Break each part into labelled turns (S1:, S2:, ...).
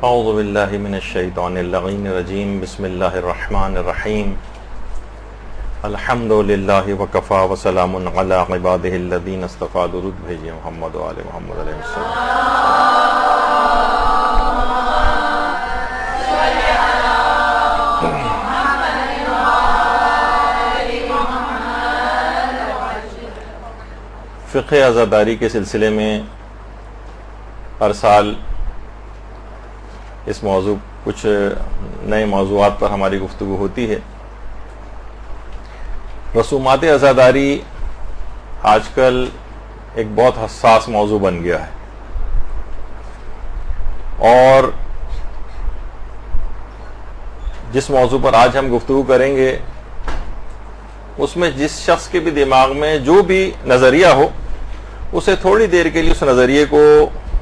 S1: اعوذ باللہ من الشیطان اللعین الرجیم بسم اللہ الرحمن الرحیم الحمد للہ وکفا وسلام علی عبادہ الذین اصطفیٰ. درود بھیجئے محمد و آل محمد علیہ السلام. فقہ عزاداری کے سلسلے میں ہر سال اس موضوع کچھ نئے موضوعات پر ہماری گفتگو ہوتی ہے. رسومات عزاداری آج کل ایک بہت حساس موضوع بن گیا ہے، اور جس موضوع پر آج ہم گفتگو کریں گے اس میں جس شخص کے بھی دماغ میں جو بھی نظریہ ہو اسے تھوڑی دیر کے لیے اس نظریے کو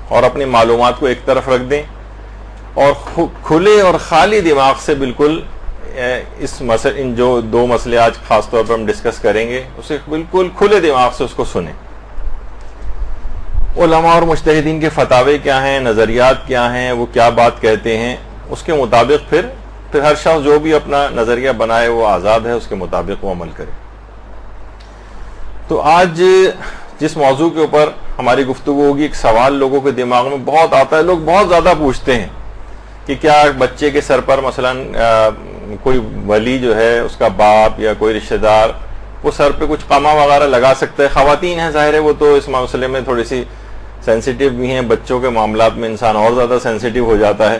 S1: اور اپنی معلومات کو ایک طرف رکھ دیں اور کھلے اور خالی دماغ سے بالکل ان جو دو مسئلے آج خاص طور پر ہم ڈسکس کریں گے اسے بالکل کھلے دماغ سے اس کو سنیں. علماء اور مجتہدین کے فتاوے کیا ہیں، نظریات کیا ہیں، وہ کیا بات کہتے ہیں، اس کے مطابق پھر ہر شخص جو بھی اپنا نظریہ بنائے وہ آزاد ہے، اس کے مطابق وہ عمل کرے. تو آج جس موضوع کے اوپر ہماری گفتگو ہوگی، ایک سوال لوگوں کے دماغ میں بہت آتا ہے، لوگ بہت زیادہ پوچھتے ہیں کہ کیا بچے کے سر پر مثلا کوئی ولی جو ہے اس کا باپ یا کوئی رشتہ دار وہ سر پہ کچھ قمع وغیرہ لگا سکتا ہے. خواتین ہیں ظاہر ہے وہ تو اس مسئلے میں تھوڑی سی سینسیٹیو بھی ہیں، بچوں کے معاملات میں انسان اور زیادہ سینسیٹیو ہو جاتا ہے.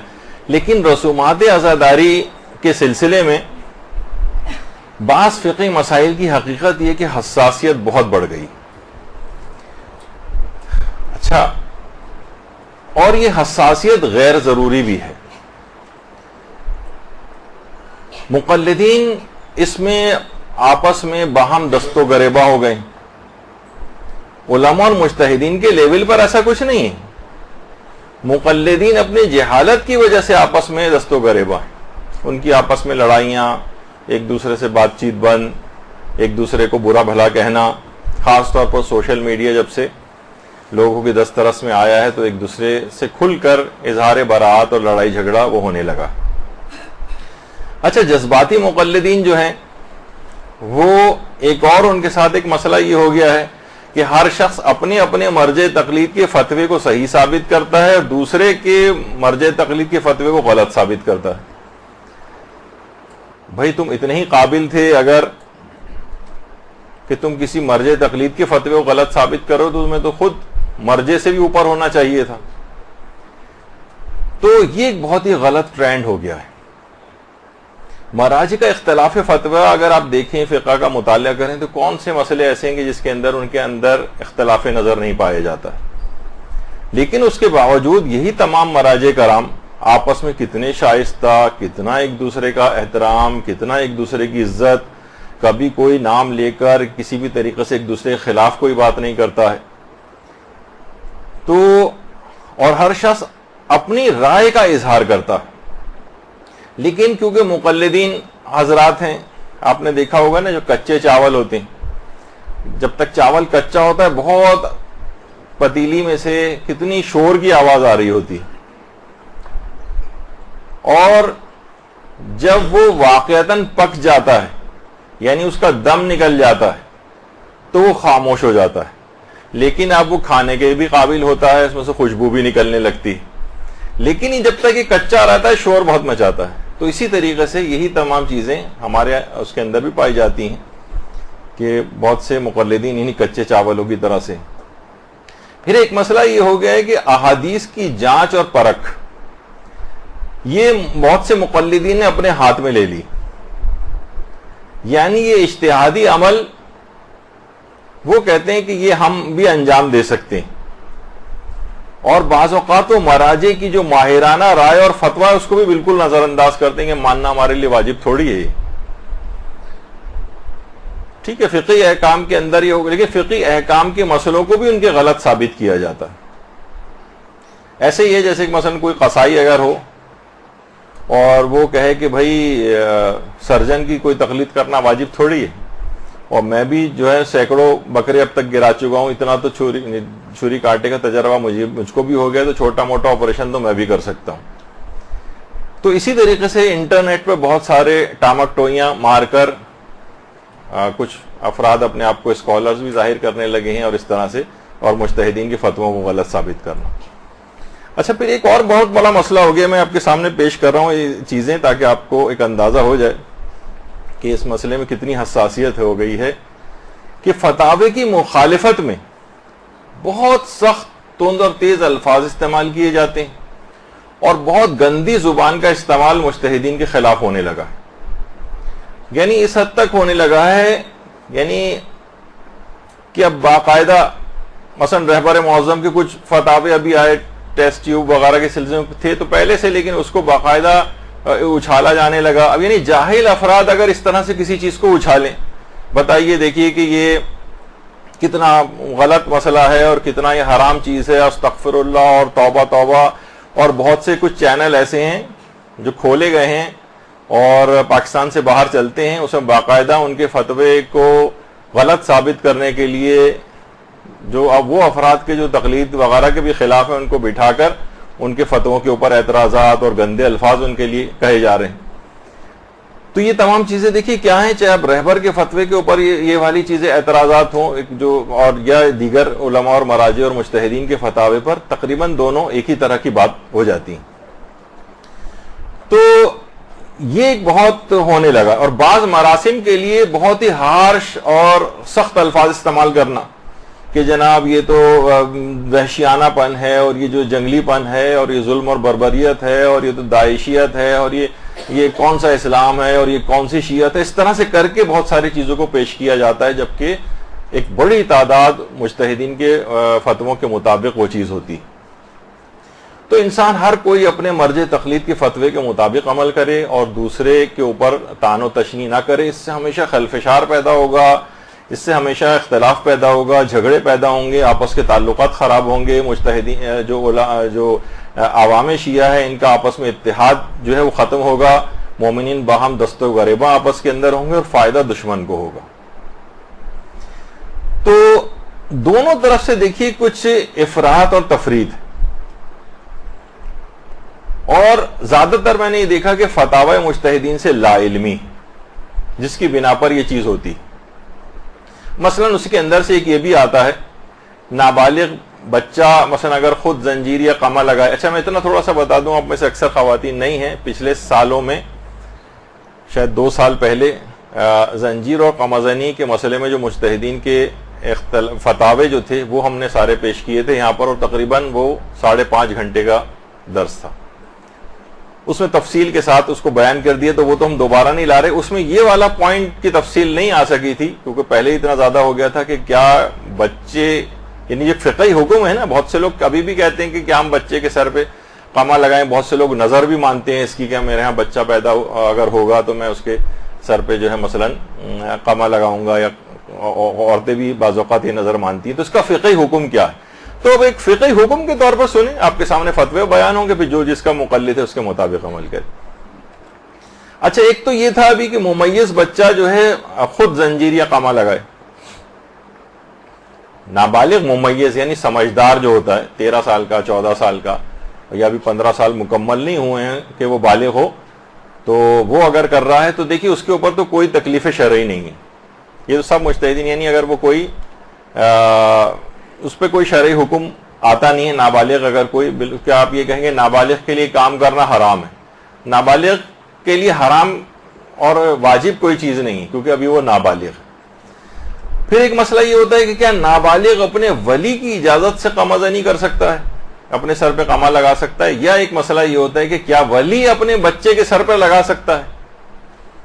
S1: لیکن رسومات عزاداری کے سلسلے میں بعض فقہی مسائل کی حقیقت یہ کہ حساسیت بہت بڑھ گئی. اچھا، اور یہ حساسیت غیر ضروری بھی ہے. مقلدین اس میں آپس میں باہم دست و گریباں ہو گئے. علماء اور مجتہدین کے لیول پر ایسا کچھ نہیں ہے. مقلدین اپنی جہالت کی وجہ سے آپس میں دست و گریباں ہیں. ان کی آپس میں لڑائیاں، ایک دوسرے سے بات چیت بند، ایک دوسرے کو برا بھلا کہنا. خاص طور پر سوشل میڈیا جب سے لوگوں کی دسترس میں آیا ہے تو ایک دوسرے سے کھل کر اظہار براعت اور لڑائی جھگڑا وہ ہونے لگا. اچھا، جذباتی مقلدین جو ہیں وہ ایک اور ان کے ساتھ ایک مسئلہ یہ ہو گیا ہے کہ ہر شخص اپنے اپنے مرجع تقلید کے فتوے کو صحیح ثابت کرتا ہے اور دوسرے کے مرجع تقلید کے فتوے کو غلط ثابت کرتا ہے. بھائی تم اتنے ہی قابل تھے اگر کہ تم کسی مرجع تقلید کے فتوے کو غلط ثابت کرو تو تمہیں تو خود مرجع سے بھی اوپر ہونا چاہیے تھا. تو یہ ایک بہت ہی غلط ٹرینڈ ہو گیا ہے. مراجع کا اختلاف فتویٰ اگر آپ دیکھیں، فقہ کا مطالعہ کریں تو کون سے مسئلے ایسے ہیں کہ جس کے اندر ان کے اندر اختلاف نظر نہیں پایا جاتا ہے. لیکن اس کے باوجود یہی تمام مراجع کرام آپس میں کتنے شائستہ، کتنا ایک دوسرے کا احترام، کتنا ایک دوسرے کی عزت، کبھی کوئی نام لے کر کسی بھی طریقے سے ایک دوسرے کے خلاف کوئی بات نہیں کرتا ہے. تو اور ہر شخص اپنی رائے کا اظہار کرتا ہے. لیکن کیونکہ مقلدین حضرات ہیں، آپ نے دیکھا ہوگا نا جو کچے چاول ہوتے ہیں، جب تک چاول کچا ہوتا ہے بہت پتیلی میں سے کتنی شور کی آواز آ رہی ہوتی ہے، اور جب وہ واقعتاً پک جاتا ہے یعنی اس کا دم نکل جاتا ہے تو وہ خاموش ہو جاتا ہے. لیکن اب وہ کھانے کے بھی قابل ہوتا ہے، اس میں سے خوشبو بھی نکلنے لگتی. لیکن جب تک یہ کچا رہتا ہے شور بہت مچاتا ہے. تو اسی طریقے سے یہی تمام چیزیں ہمارے اس کے اندر بھی پائی جاتی ہیں کہ بہت سے مقلدین انہی کچے چاولوں کی طرح سے. پھر ایک مسئلہ یہ ہو گیا ہے کہ احادیث کی جانچ اور پرکھ یہ بہت سے مقلدین نے اپنے ہاتھ میں لے لی. یعنی یہ اجتہادی عمل وہ کہتے ہیں کہ یہ ہم بھی انجام دے سکتے ہیں، اور بعض اوقات وہ مراجع کی جو ماہرانہ رائے اور فتویٰ اس کو بھی بالکل نظر انداز کرتے ہیں کہ ماننا ہمارے لیے واجب تھوڑی ہے. ٹھیک ہے، فقہی احکام کے اندر یہ ہوگا، لیکن فقہی احکام کے مسئلوں کو بھی ان کے غلط ثابت کیا جاتا ہے. ایسے ہی ہے جیسے کہ مثلا کوئی قصائی اگر ہو اور وہ کہے کہ بھائی سرجن کی کوئی تقلید کرنا واجب تھوڑی ہے، اور میں بھی جو ہے سینکڑوں بکرے اب تک گرا چکا ہوں، اتنا تو چھری کاٹے کا تجربہ مجھ کو بھی ہو گیا، تو چھوٹا موٹا آپریشن تو میں بھی کر سکتا ہوں. تو اسی طریقے سے انٹرنیٹ پہ بہت سارے ٹامک ٹوئیاں مار کر کچھ افراد اپنے آپ کو اسکالرز بھی ظاہر کرنے لگے ہیں اور اس طرح سے اور مجتہدین کے فتووں کو غلط ثابت کرنا. اچھا پھر ایک اور بہت بڑا مسئلہ ہو گیا, میں آپ کے سامنے پیش کر رہا ہوں یہ چیزیں تاکہ آپ کو ایک اندازہ ہو جائے کہ اس مسئلے میں کتنی حساسیت ہو گئی ہے, کہ فتاوے کی مخالفت میں بہت سخت تند اور تیز الفاظ استعمال کیے جاتے ہیں اور بہت گندی زبان کا استعمال مجتہدین کے خلاف ہونے لگا, یعنی اس حد تک ہونے لگا ہے یعنی کہ اب باقاعدہ مثلا رہبر معظم کے کچھ فتاوے ابھی آئے ٹیسٹ ٹیوب وغیرہ کے سلسلے میں تھے تو پہلے سے, لیکن اس کو باقاعدہ اچھالا جانے لگا. اب یعنی جاہل افراد اگر اس طرح سے کسی چیز کو اچھالیں, بتائیے دیکھیے کہ یہ کتنا غلط مسئلہ ہے اور کتنا یہ حرام چیز ہے, استغفر اللہ اور توبہ توبہ. اور بہت سے کچھ چینل ایسے ہیں جو کھولے گئے ہیں اور پاکستان سے باہر چلتے ہیں, اس میں باقاعدہ ان کے فتوے کو غلط ثابت کرنے کے لیے جو اب وہ افراد کے جو تقلید وغیرہ کے بھی خلاف ہیں ان کو بٹھا کر ان کے فتووں کے اوپر اعتراضات اور گندے الفاظ ان کے لیے کہے جا رہے ہیں. تو یہ تمام چیزیں دیکھیے کیا ہیں, چاہے اب رہبر کے فتوے کے اوپر یہ والی چیزیں اعتراضات ہوں جو اور یا دیگر علماء اور مراجع اور مجتہدین کے فتاوے پر, تقریباً دونوں ایک ہی طرح کی بات ہو جاتی ہیں. تو یہ ایک بہت ہونے لگا, اور بعض مراسم کے لیے بہت ہی ہارش اور سخت الفاظ استعمال کرنا کہ جناب یہ تو وحشیانہ پن ہے اور یہ جو جنگلی پن ہے اور یہ ظلم اور بربریت ہے اور یہ تو داعشیت ہے اور یہ کون سا اسلام ہے اور یہ کون سی شیعت ہے, اس طرح سے کر کے بہت ساری چیزوں کو پیش کیا جاتا ہے, جبکہ ایک بڑی تعداد مجتہدین کے فتووں کے مطابق وہ چیز ہوتی. تو انسان ہر کوئی اپنے مرجع تقلید کے فتوے کے مطابق عمل کرے اور دوسرے کے اوپر طعن و تشنیع نہ کرے. اس سے ہمیشہ خلفشار پیدا ہوگا, اس سے ہمیشہ اختلاف پیدا ہوگا, جھگڑے پیدا ہوں گے, آپس کے تعلقات خراب ہوں گے. مجتہدین جو عوام شیعہ ہے ان کا آپس میں اتحاد جو ہے وہ ختم ہوگا, مومنین باہم دست و غریباں آپس کے اندر ہوں گے اور فائدہ دشمن کو ہوگا. تو دونوں طرف سے دیکھیے کچھ افراط اور تفرید, اور زیادہ تر میں نے یہ دیکھا کہ فتاوی مجتہدین سے لا علمی جس کی بنا پر یہ چیز ہوتی. مثلا اس کے اندر سے ایک یہ بھی آتا ہے, نابالغ بچہ مثلا اگر خود زنجیر یا قمع لگائے. اچھا میں اتنا تھوڑا سا بتا دوں, آپ میں سے اکثر خواتین نہیں ہیں, پچھلے سالوں میں شاید 2 سال پہلے زنجیر اور قمع زنی کے مسئلے میں جو مجتہدین کے فتاوے جو تھے وہ ہم نے سارے پیش کیے تھے یہاں پر, اور تقریباً وہ 5.5 گھنٹے کا درس تھا. اس میں تفصیل کے ساتھ اس کو بیان کر دیا, تو وہ تو ہم دوبارہ نہیں لا رہے. اس میں یہ والا پوائنٹ کی تفصیل نہیں آ سکی تھی کیونکہ پہلے ہی اتنا زیادہ ہو گیا تھا کہ کیا بچے, یعنی یہ فقہی حکم ہے نا, بہت سے لوگ ابھی بھی کہتے ہیں کہ کیا ہم بچے کے سر پہ قمع لگائیں. بہت سے لوگ نظر بھی مانتے ہیں اس کی کہ میرے ہاں بچہ پیدا اگر ہوگا تو میں اس کے سر پہ جو ہے مثلا قمع لگاؤں گا, یا عورتیں بھی بعض اوقات یہ نظر مانتی ہیں. تو اس کا فقہی حکم کیا ہے؟ تو اب ایک فقہی حکم کے طور پر سنیں, آپ کے سامنے فتوے بیان ہوں گے, پھر جو جس کا مقلد ہے اس کے مطابق عمل کرے. اچھا ایک تو یہ تھا ابھی کہ ممیز بچہ جو ہے خود زنجیر یا قمع لگائے. نابالغ ممیز یعنی سمجھدار جو ہوتا ہے 13 سال کا 14 سال کا یا بھی 15 سال مکمل نہیں ہوئے ہیں کہ وہ بالغ ہو, تو وہ اگر کر رہا ہے تو دیکھیے اس کے اوپر تو کوئی تکلیف شرعی نہیں ہے. یہ تو سب مجتہدین, یعنی اگر وہ کوئی اس پہ کوئی شرعی حکم آتا نہیں ہے. نابالغ اگر کوئی, کیا آپ یہ کہیں گے نابالغ کے لیے کام کرنا حرام ہے؟ نابالغ کے لیے حرام اور واجب کوئی چیز نہیں ہے کیونکہ ابھی وہ نابالغ ہے. پھر ایک مسئلہ یہ ہوتا ہے کہ کیا نابالغ اپنے ولی کی اجازت سے قمع زنی کر سکتا ہے, اپنے سر پہ قمع لگا سکتا ہے؟ یا ایک مسئلہ یہ ہوتا ہے کہ کیا ولی اپنے بچے کے سر پہ لگا سکتا ہے؟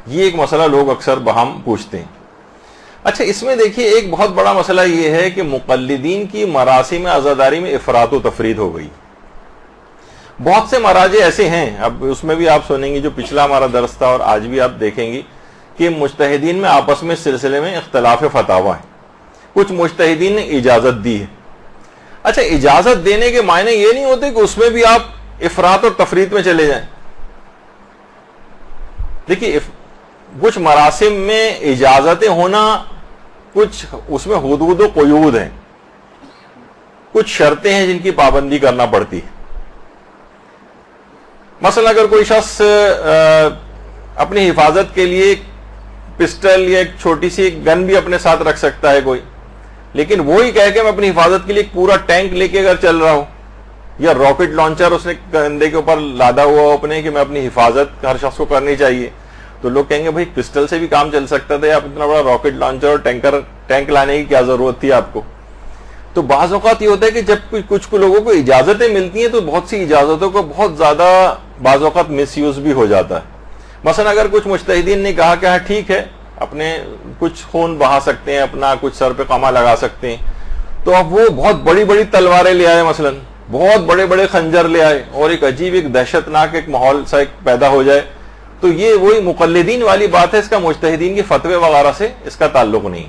S1: یہ ایک مسئلہ لوگ اکثر بہم پوچھتے ہیں. اچھا اس میں دیکھیے ایک بہت بڑا مسئلہ یہ ہے کہ مقلدین کی مراسم عزاداری میں افراط و تفرید ہو گئی. بہت سے مراجع ایسے ہیں, اب اس میں بھی آپ سنیں گی جو پچھلا ہمارا درس تھا اور آج بھی آپ دیکھیں گی کہ مجتہدین میں آپس میں اس سلسلے میں اختلاف فتاوی ہیں. کچھ مجتہدین نے اجازت دی ہے. اچھا اجازت دینے کے معنی یہ نہیں ہوتے کہ اس میں بھی آپ افراط اور تفرید میں چلے جائیں. دیکھیے کچھ مراسم میں اجازتیں ہونا, کچھ اس میں حدود و قیود ہیں, کچھ شرطیں ہیں جن کی پابندی کرنا پڑتی ہے. مثلا اگر کوئی شخص اپنی حفاظت کے لیے ایک پسٹل یا ایک چھوٹی سی ایک گن بھی اپنے ساتھ رکھ سکتا ہے کوئی، لیکن وہی کہہ کہ میں اپنی حفاظت کے لیے ایک پورا ٹینک لے کے اگر چل رہا ہوں، یا راکٹ لانچر اس نے کندھے کے اوپر لادا ہوا ہو اپنے کہ میں اپنی حفاظت ہر شخص کو کرنی چاہیے، تو لوگ کہیں گے بھائی پسٹل سے بھی کام چل سکتا تھا، آپ اتنا بڑا راکٹ لانچر اور ٹینک لانے کی کیا ضرورت تھی آپ کو؟ تو بعض اوقات یہ ہوتا ہے کہ جب کچھ لوگوں کو اجازتیں ملتی ہیں تو بہت سی اجازتوں کو بہت زیادہ بعض اوقات مس یوز بھی ہو جاتا ہے. مثلا اگر کچھ مجتہدین نے کہا کہ ہاں ٹھیک ہے اپنے کچھ خون بہا سکتے ہیں، اپنا کچھ سر پہ قمع لگا سکتے ہیں، تو اب وہ بہت بڑی بڑی تلواریں لے آئے، مثلا بہت بڑے بڑے خنجر لے آئے اور ایک عجیب ایک دہشت ناک ایک ماحول سا ایک پیدا ہو جائے، تو یہ وہی مقلدین والی بات ہے، اس کا مجتہدین کے فتوے وغیرہ سے اس کا تعلق نہیں.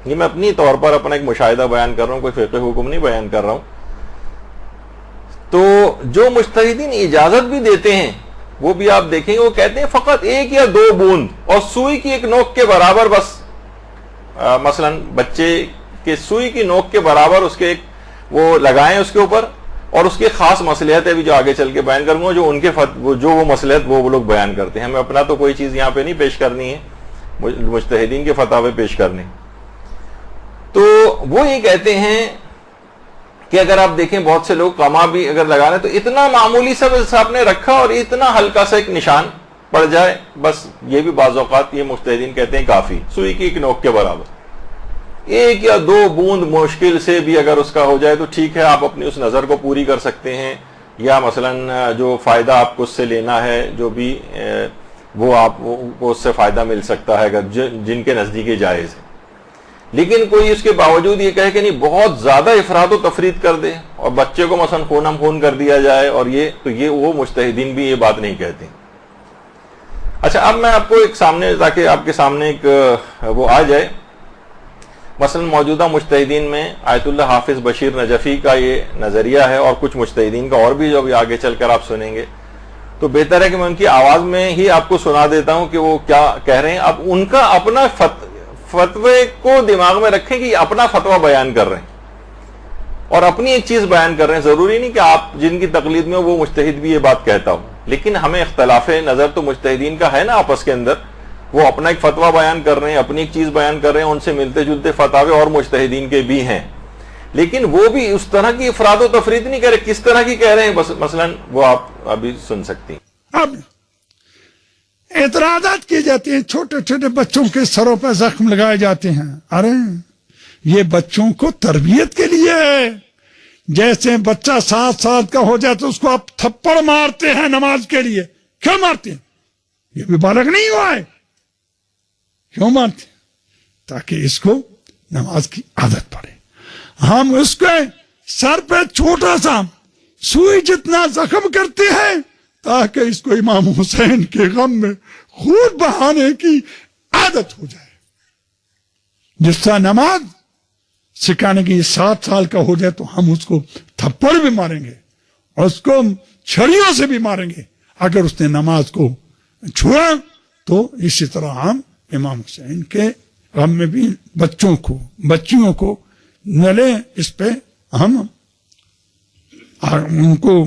S1: یہ میں اپنی طور پر اپنا ایک مشاہدہ بیان کر رہا ہوں، کوئی فقہ حکم نہیں بیان کر رہا ہوں. تو جو مجتہدین اجازت بھی دیتے ہیں وہ بھی آپ دیکھیں گے وہ کہتے ہیں فقط 1 یا 2 بوند اور سوئی کی ایک نوک کے برابر بس، مثلا بچے کے سوئی کی نوک کے برابر اس کے ایک وہ لگائیں اس کے اوپر، اور اس کی خاص مصلحت ہے بھی جو آگے چل کے بیان کروں گا، جو ان کے جو وہ مصلحت وہ لوگ بیان کرتے ہیں. ہمیں اپنا تو کوئی چیز یہاں پہ نہیں پیش کرنی ہے، مجتہدین کے فتاوے پیش کرنے. تو وہ یہ کہتے ہیں کہ اگر آپ دیکھیں بہت سے لوگ قمع بھی اگر لگانے تو اتنا معمولی سا بس آپ نے رکھا اور اتنا ہلکا سا ایک نشان پڑ جائے، بس یہ بھی بعض اوقات یہ مجتہدین کہتے ہیں کافی، سوئی کی ایک نوک کے برابر. 1 یا 2 بوند مشکل سے بھی اگر اس کا ہو جائے تو ٹھیک ہے، آپ اپنی اس نظر کو پوری کر سکتے ہیں، یا مثلا جو فائدہ آپ کو اس سے لینا ہے جو بھی وہ آپ کو اس سے فائدہ مل سکتا ہے اگر جن کے نزدیک جائز ہے. لیکن کوئی اس کے باوجود یہ کہے کہ نہیں بہت زیادہ افراد و تفرید کر دے اور بچے کو مثلا خون ہم خون کر دیا جائے، اور یہ وہ مجتہدین بھی یہ بات نہیں کہتے. اچھا اب میں آپ کو ایک سامنے تاکہ آپ کے سامنے ایک وہ آ جائے، مثلا موجودہ مجتہدین میں آیت اللہ حافظ بشیر نجفی کا یہ نظریہ ہے، اور کچھ مجتہدین کا اور بھی جو ابھی آگے چل کر آپ سنیں گے، تو بہتر ہے کہ میں ان کی آواز میں ہی آپ کو سنا دیتا ہوں کہ وہ کیا کہہ رہے ہیں. اب ان کا اپنا فتوے کو دماغ میں رکھیں کہ یہ اپنا فتویٰ بیان کر رہے ہیں اور اپنی ایک چیز بیان کر رہے ہیں. ضروری نہیں کہ آپ جن کی تقلید میں وہ مجتہد بھی یہ بات کہتا ہو، لیکن ہمیں اختلاف نظر تو مجتہدین کا ہے نا آپس کے اندر. وہ اپنا ایک فتویٰ بیان کر رہے ہیں، اپنی ایک چیز بیان کر رہے ہیں، ان سے ملتے جلتے فتاوے اور مجتہدین کے بھی ہیں، لیکن وہ بھی اس طرح کی افراد و تفرید نہیں کہہ رہے. کس طرح کی کہہ رہے ہیں بس مثلا وہ آپ ابھی سن سکتی ہیں.
S2: اب اعتراضات کیے جاتے ہیں، چھوٹے چھوٹے بچوں کے سروں پہ زخم لگائے جاتے ہیں. ارے یہ بچوں کو تربیت کے لیے ہے. جیسے بچہ 7 سال کا ہو جائے تو اس کو آپ تھپڑ مارتے ہیں نماز کے لیے، کیوں مارتے ہیں؟ یہ بھی بالغ نہیں ہوا ہے، کیوں مارتے ہیں؟ تاکہ اس کو نماز کی عادت پڑے. ہم اس کے سر پہ چھوٹا سا سوئی جتنا زخم کرتے ہیں تاکہ اس کو امام حسین کے غم میں خون بہانے کی عادت ہو جائے. جس طرح نماز سکھانے کی 7 سال کا ہو جائے تو ہم اس کو تھپڑ بھی ماریں گے اور اس کو چھڑیوں سے بھی ماریں گے اگر اس نے نماز کو چھوڑا. تو اسی طرح ہم امام حسین کے غم میں بھی بچیوں کو نہ لیں، اس پہ ہم ان کو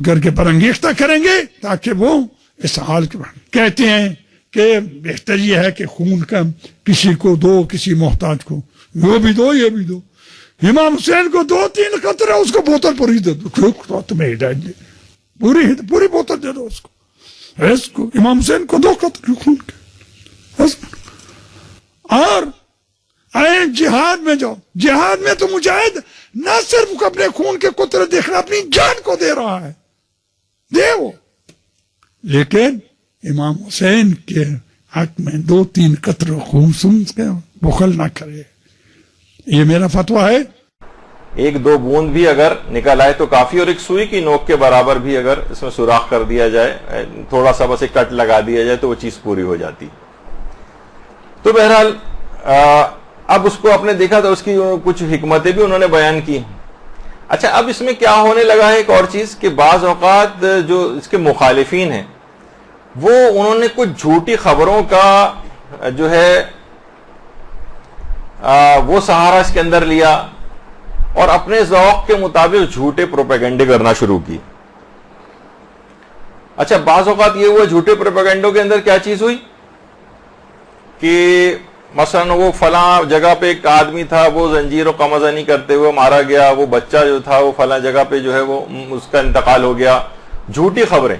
S2: کر کے برانگیختہ کریں گے تاکہ وہ اس حال کے بعد کہتے ہیں کہ بہتر یہ ہے کہ خون کا کسی کو دو، کسی محتاج کو وہ بھی دو، یہ بھی دو. امام حسین کو 2-3 قطرے اس کو بوتل پوری دے دو، تمہیں ہدایت دے، پوری بوتل دے دو اس کو امام حسین کو 2 قطرے خون کے. اور جہاد میں جاؤ، جہاد میں تو مجاہد نہ صرف اپنے خون کے قطرے دیکھ رہا، اپنی جان کو دے رہا ہے، دے وہ، لیکن امام حسین کے حق میں 2-3 قطرے خون سن کے بخل نہ کرے. یہ میرا فتویٰ ہے.
S1: 1-2 بوند بھی اگر نکل آئے تو کافی، اور ایک سوئی کی نوک کے برابر بھی اگر اس میں سوراخ کر دیا جائے، تھوڑا سا بس ایک کٹ لگا دیا جائے تو وہ چیز پوری ہو جاتی. تو بہرحال اب اس کو آپ نے دیکھا تو اس کی کچھ حکمتیں بھی انہوں نے بیان کی. اچھا اب اس میں کیا ہونے لگا ہے ایک اور چیز کہ بعض اوقات جو اس کے مخالفین ہیں وہ انہوں نے کچھ جھوٹی خبروں کا جو ہے وہ سہارا اس کے اندر لیا اور اپنے ذوق کے مطابق جھوٹے پروپیگنڈے کرنا شروع کی. اچھا بعض اوقات یہ ہوا جھوٹے پروپیگنڈوں کے اندر کیا چیز ہوئی کہ مثلا وہ فلاں جگہ پہ ایک آدمی تھا, وہ زنجیر و قمزنی کرتے ہوئے مارا گیا, وہ بچہ جو تھا وہ فلاں جگہ پہ جو ہے وہ اس کا انتقال ہو گیا, جھوٹی خبریں.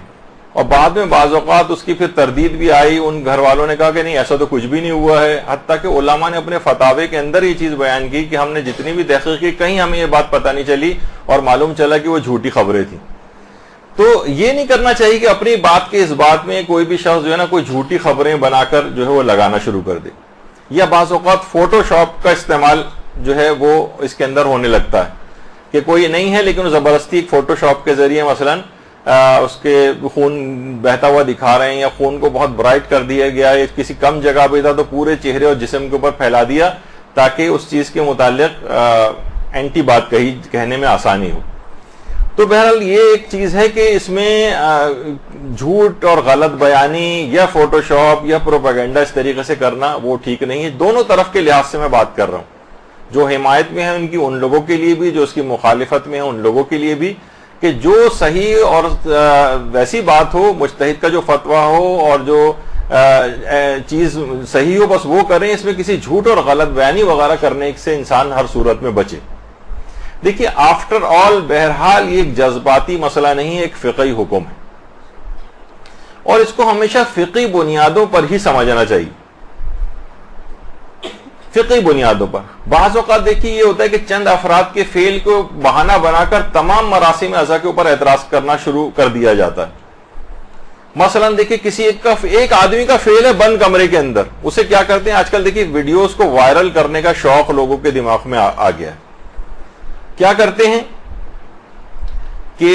S1: اور بعد میں بعض اوقات اس کی پھر تردید بھی آئی, ان گھر والوں نے کہا کہ نہیں ایسا تو کچھ بھی نہیں ہوا ہے, حتیٰ کہ علماء نے اپنے فتاوے کے اندر یہ چیز بیان کی کہ ہم نے جتنی بھی تحقیق کی کہیں ہمیں یہ بات پتہ نہیں چلی اور معلوم چلا کہ وہ جھوٹی خبریں تھیں. تو یہ نہیں کرنا چاہیے کہ اپنی بات کے اس بات میں کوئی بھی شخص جو ہے نا کوئی جھوٹی خبریں بنا کر جو ہے وہ لگانا شروع کر دے, یا بعض اوقات فوٹو شاپ کا استعمال جو ہے وہ اس کے اندر ہونے لگتا ہے کہ کوئی نہیں ہے لیکن زبردستی ایک فوٹو شاپ کے ذریعے مثلا اس کے خون بہتا ہوا دکھا رہے ہیں, یا خون کو بہت برائٹ کر دیا گیا ہے, کسی کم جگہ پہ تھا تو پورے چہرے اور جسم کے اوپر پھیلا دیا تاکہ اس چیز کے متعلق اینٹی بات کہنے میں آسانی ہو. تو بہرحال یہ ایک چیز ہے کہ اس میں جھوٹ اور غلط بیانی یا فوٹو شاپ یا پروپیگنڈا اس طریقے سے کرنا وہ ٹھیک نہیں ہے. دونوں طرف کے لحاظ سے میں بات کر رہا ہوں, جو حمایت میں ہے ان کی ان لوگوں کے لیے بھی, جو اس کی مخالفت میں ہے ان لوگوں کے لیے بھی, کہ جو صحیح اور ویسی بات ہو, مجتہد کا جو فتویٰ ہو اور جو چیز صحیح ہو بس وہ کریں, اس میں کسی جھوٹ اور غلط بیانی وغیرہ کرنے سے انسان ہر صورت میں بچے. دیکھیے آفٹر آل بہرحال یہ ایک جذباتی مسئلہ نہیں ہے, ایک فقہی حکم ہے اور اس کو ہمیشہ فقہی بنیادوں پر ہی سمجھنا چاہیے, فقہی بنیادوں پر. بعض اوقات دیکھیے یہ ہوتا ہے کہ چند افراد کے فعل کو بہانہ بنا کر تمام مراسم اعضاء کے اوپر اعتراض کرنا شروع کر دیا جاتا ہے. مثلا دیکھیے کسی ایک آدمی کا فعل ہے بند کمرے کے اندر, اسے کیا کرتے ہیں آج کل دیکھیے ویڈیوز کو وائرل کرنے کا شوق لوگوں کے دماغ میں آ گیا ہے. کیا کرتے ہیں کہ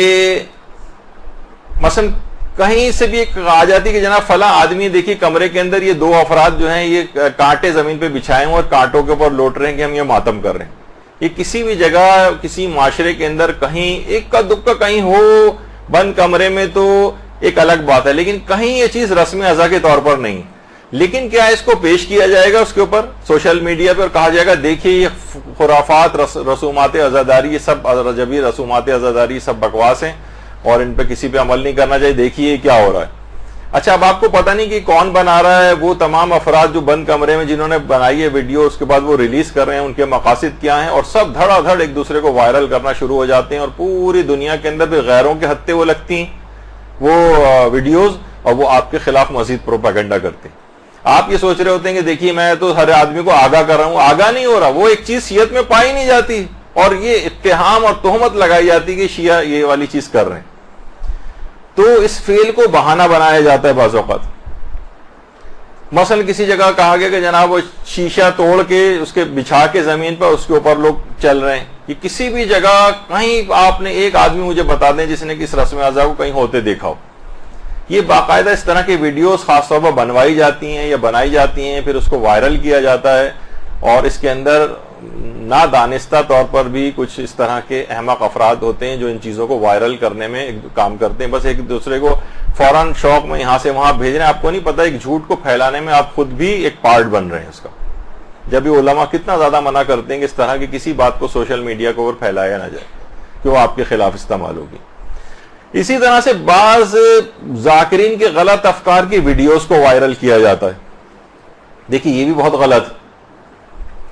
S1: مثلا کہیں سے بھی ایک آ جاتی کہ جناب فلاں آدمی دیکھیے کمرے کے اندر یہ دو افراد جو ہیں یہ کانٹے زمین پہ بچھائے ہیں اور کانٹوں کے اوپر لوٹ رہے ہیں کہ ہم یہ ماتم کر رہے ہیں. یہ کسی بھی جگہ کسی معاشرے کے اندر کہیں ایک کا دکا کہیں ہو بند کمرے میں تو ایک الگ بات ہے, لیکن کہیں یہ چیز رسم اعضاء کے طور پر نہیں. لیکن کیا اس کو پیش کیا جائے گا اس کے اوپر سوشل میڈیا پہ اور کہا جائے گا دیکھیے یہ خرافات رسومات عزاداری یہ سب رجبی رسومات عزاداری یہ سب بکواس ہیں اور ان پہ کسی پہ عمل نہیں کرنا چاہیے, دیکھیے کیا ہو رہا ہے. اچھا اب آپ کو پتہ نہیں کہ کون بنا رہا ہے, وہ تمام افراد جو بند کمرے میں جنہوں نے بنائی ہے ویڈیو اس کے بعد وہ ریلیز کر رہے ہیں, ان کے مقاصد کیا ہیں, اور سب دھڑا دھڑ ایک دوسرے کو وائرل کرنا شروع ہو جاتے ہیں اور پوری دنیا کے اندر بھی غیروں کے ہتھے وہ لگتی ہیں وہ ویڈیوز, اور وہ آپ کے خلاف مزید پروپیگنڈا کرتے ہیں. آپ یہ سوچ رہے ہوتے ہیں کہ دیکھیے میں تو ہر آدمی کو آگاہ کر رہا ہوں, آگاہ نہیں ہو رہا, وہ ایک چیز شیعت میں پائی نہیں جاتی اور یہ اتہام اور تہمت لگائی جاتی کہ شیعہ یہ والی چیز کر رہے ہیں. تو اس فعل کو بہانہ بنایا جاتا ہے بعض اوقات. مثلا کسی جگہ کہا گیا کہ جناب وہ شیشہ توڑ کے اس کے بچھا کے زمین پر اس کے اوپر لوگ چل رہے ہیں. یہ کسی بھی جگہ کہیں آپ نے ایک آدمی مجھے بتا دیں جس نے کس رسم اعضاء کو کہیں ہوتے دیکھا ہو. یہ باقاعدہ اس طرح کے ویڈیوز خاص طور پر بنوائی جاتی ہیں یا بنائی جاتی ہیں, پھر اس کو وائرل کیا جاتا ہے اور اس کے اندر نادانستہ طور پر بھی کچھ اس طرح کے احمق افراد ہوتے ہیں جو ان چیزوں کو وائرل کرنے میں کام کرتے ہیں, بس ایک دوسرے کو فوراً شوق میں یہاں سے وہاں بھیج رہے ہیں. آپ کو نہیں پتا ایک جھوٹ کو پھیلانے میں آپ خود بھی ایک پارٹ بن رہے ہیں اس کا, جبکہ علماء کتنا زیادہ منع کرتے ہیں کہ اس طرح کی کسی بات کو سوشل میڈیا کے اوپر پھیلایا نہ جائے کہ وہ آپ کے خلاف استعمال ہوگی. اسی طرح سے بعض ذاکرین کے غلط افکار کی ویڈیوز کو وائرل کیا جاتا ہے. دیکھیے یہ بھی بہت غلط ہے.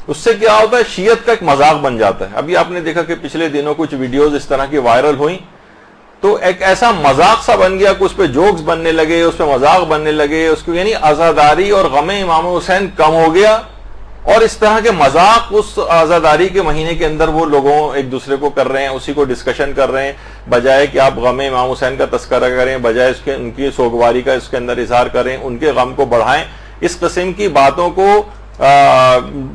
S1: اس سے کیا ہوتا ہے شیعت کا ایک مذاق بن جاتا ہے. ابھی آپ نے دیکھا کہ پچھلے دنوں کچھ ویڈیوز اس طرح کی وائرل ہوئیں تو ایک ایسا مذاق سا بن گیا کہ اس پہ جوکس بننے لگے, اس پہ مذاق بننے لگے, اس کو یعنی عزاداری اور غم امام حسین کم ہو گیا, اور اس طرح کے مذاق اس عزاداری کے مہینے کے اندر وہ لوگوں ایک دوسرے کو کر رہے ہیں, اسی کو ڈسکشن کر رہے ہیں, بجائے کہ آپ غم امام حسین کا تذکرہ کریں, بجائے اس کے ان کی سوگواری کا اس کے اندر اظہار کریں, ان کے غم کو بڑھائیں. اس قسم کی باتوں کو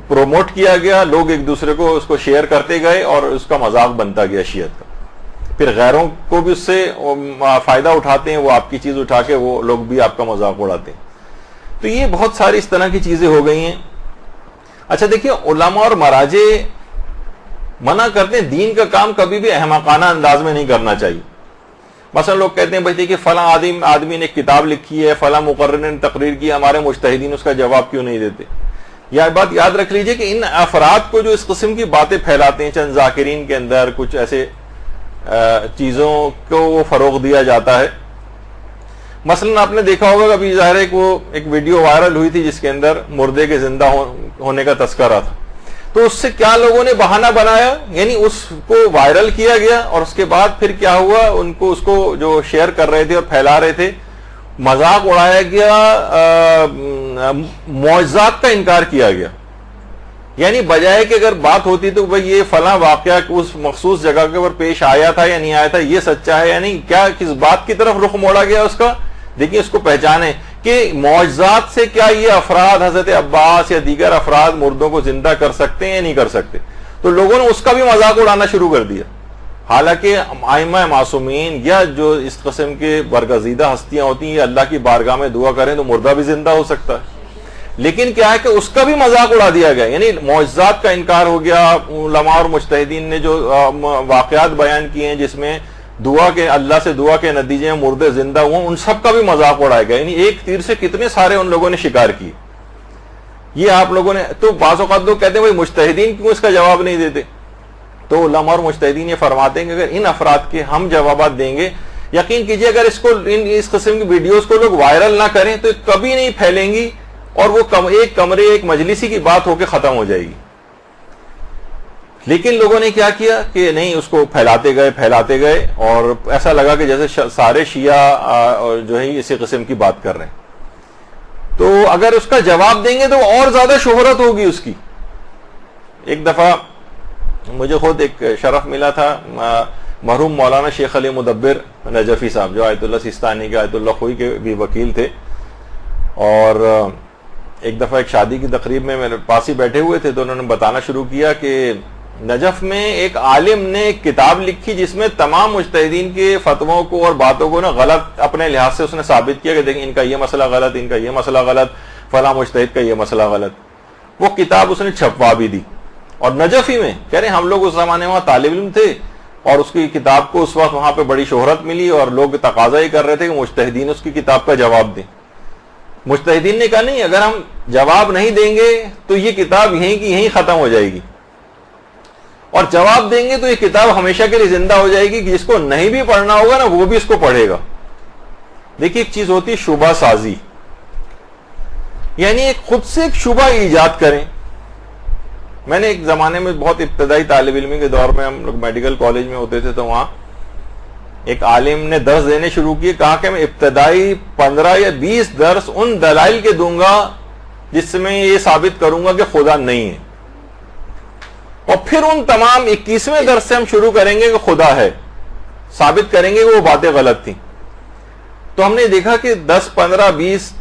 S1: پروموٹ کیا گیا, لوگ ایک دوسرے کو اس کو شیئر کرتے گئے اور اس کا مذاق بنتا گیا شیعت کا. پھر غیروں کو بھی اس سے فائدہ اٹھاتے ہیں, وہ آپ کی چیز اٹھا کے وہ لوگ بھی آپ کا مذاق اڑاتے ہیں. تو یہ بہت ساری اس طرح کی چیزیں ہو گئی ہیں. اچھا دیکھیے علماء اور مراجع منع کرتے ہیں دین کا کام کبھی بھی احمقانہ انداز میں نہیں کرنا چاہیے. مثلا لوگ کہتے ہیں بھائی دیکھیے فلاں آدمی نے ایک کتاب لکھی ہے, فلاں مقرر نے تقریر کی, ہمارے مجتہدین اس کا جواب کیوں نہیں دیتے. یہ بات یاد رکھ لیجئے کہ ان افراد کو جو اس قسم کی باتیں پھیلاتے ہیں, چند ذاکرین کے اندر کچھ ایسے چیزوں کو وہ فروغ دیا جاتا ہے مثلا آپ نے دیکھا ہوگا ابھی ظاہر ہے کہ وہ ایک ویڈیو وائرل ہوئی تھی جس کے اندر مردے کے زندہ ہونے کا تذکرہ تھا، تو اس سے کیا لوگوں نے بہانہ بنایا، یعنی اس کو وائرل کیا گیا اور اس کے بعد پھر کیا ہوا، اس کو جو شیئر کر رہے تھے اور پھیلا رہے تھے، مذاق اڑایا گیا، معجزات کا انکار کیا گیا. یعنی بجائے کہ اگر بات ہوتی تو بھئی یہ فلاں واقعہ اس مخصوص جگہ کے اوپر پیش آیا تھا یا نہیں آیا تھا، یہ سچا ہے یا نہیں، کیا کس بات کی طرف رخ موڑا گیا اس کا. دیکھیں اس کو پہچانیں کہ معجزات سے کیا یہ افراد حضرت عباس یا دیگر افراد مردوں کو زندہ کر سکتے ہیں یا نہیں کر سکتے. تو لوگوں نے اس کا بھی مذاق اڑانا شروع کر دیا، حالانکہ ائمہ معصومین یا جو اس قسم کے برگزیدہ ہستیاں ہوتی ہیں یہ اللہ کی بارگاہ میں دعا کریں تو مردہ بھی زندہ ہو سکتا ہے. لیکن کیا ہے کہ اس کا بھی مذاق اڑا دیا گیا، یعنی معجزات کا انکار ہو گیا. علماء اور مجتہدین نے جو واقعات بیان کیے ہیں جس میں دعا کے اللہ سے دعا کے نتیجے میں مردے زندہ ہوئے، ان سب کا بھی مذاق اڑایا گیا. یعنی ایک تیر سے کتنے سارے ان لوگوں نے شکار کیے. یہ آپ لوگوں نے تو بعض اوقات لوگ کہتے ہیں بھائی مجتہدین کیوں اس کا جواب نہیں دیتے، تو علماء اور مجتہدین یہ فرماتے ہیں کہ اگر ان افراد کے ہم جوابات دیں گے، یقین کیجئے اگر اس قسم کی ویڈیوز کو لوگ وائرل نہ کریں تو کبھی نہیں پھیلیں گی اور وہ ایک کمرے ایک مجلسی کی بات ہو کے ختم ہو جائے گی. لیکن لوگوں نے کیا کیا کہ نہیں، اس کو پھیلاتے گئے اور ایسا لگا کہ جیسے سارے شیعہ جو ہے اسی قسم کی بات کر رہے ہیں. تو اگر اس کا جواب دیں گے تو اور زیادہ شہرت ہوگی اس کی. ایک دفعہ مجھے خود ایک شرف ملا تھا، مرحوم مولانا شیخ علی مدبر نجفی صاحب جو آیت اللہ سیستانی کے آیت اللہ خوئی کے بھی وکیل تھے، اور ایک دفعہ ایک شادی کی تقریب میں میرے پاس ہی بیٹھے ہوئے تھے تو انہوں نے بتانا شروع کیا کہ نجف میں ایک عالم نے ایک کتاب لکھی جس میں تمام مجتہدین کے فتووں کو اور باتوں کو غلط اپنے لحاظ سے اس نے ثابت کیا کہ دیکھیں ان کا یہ مسئلہ غلط، ان کا یہ مسئلہ غلط، فلاں مجتہد کا یہ مسئلہ غلط. وہ کتاب اس نے چھپوا بھی دی، اور نجف ہی میں کہہ رہے ہیں ہم لوگ اس زمانے میں طالب علم تھے اور اس کی کتاب کو اس وقت وہاں پہ بڑی شہرت ملی اور لوگ تقاضا ہی کر رہے تھے کہ مجتہدین اس کی کتاب کا جواب دیں. مجتہدین نے کہا نہیں، اگر ہم جواب نہیں دیں گے تو یہ کتاب یہیں کی یہیں ختم ہو جائے گی، اور جواب دیں گے تو یہ کتاب ہمیشہ کے لیے زندہ ہو جائے گی، جس کو نہیں بھی پڑھنا ہوگا نا وہ بھی اس کو پڑھے گا. دیکھیے ایک چیز ہوتی ہے شبہ سازی، یعنی ایک خود سے ایک شبہ ایجاد کریں. میں نے ایک زمانے میں بہت ابتدائی طالب علمی کے دور میں ہم لوگ میڈیکل کالج میں ہوتے تھے تو وہاں ایک عالم نے درس دینے شروع کیے، کہا کہ میں ابتدائی 15 یا 20 درس ان دلائل کے دوں گا جس میں یہ ثابت کروں گا کہ خدا نہیں ہے، اور پھر ان تمام 21ویں درس سے ہم شروع کریں گے کہ خدا ہے، ثابت کریں گے کہ وہ باتیں غلط تھیں. تو ہم نے دیکھا کہ 10 15 20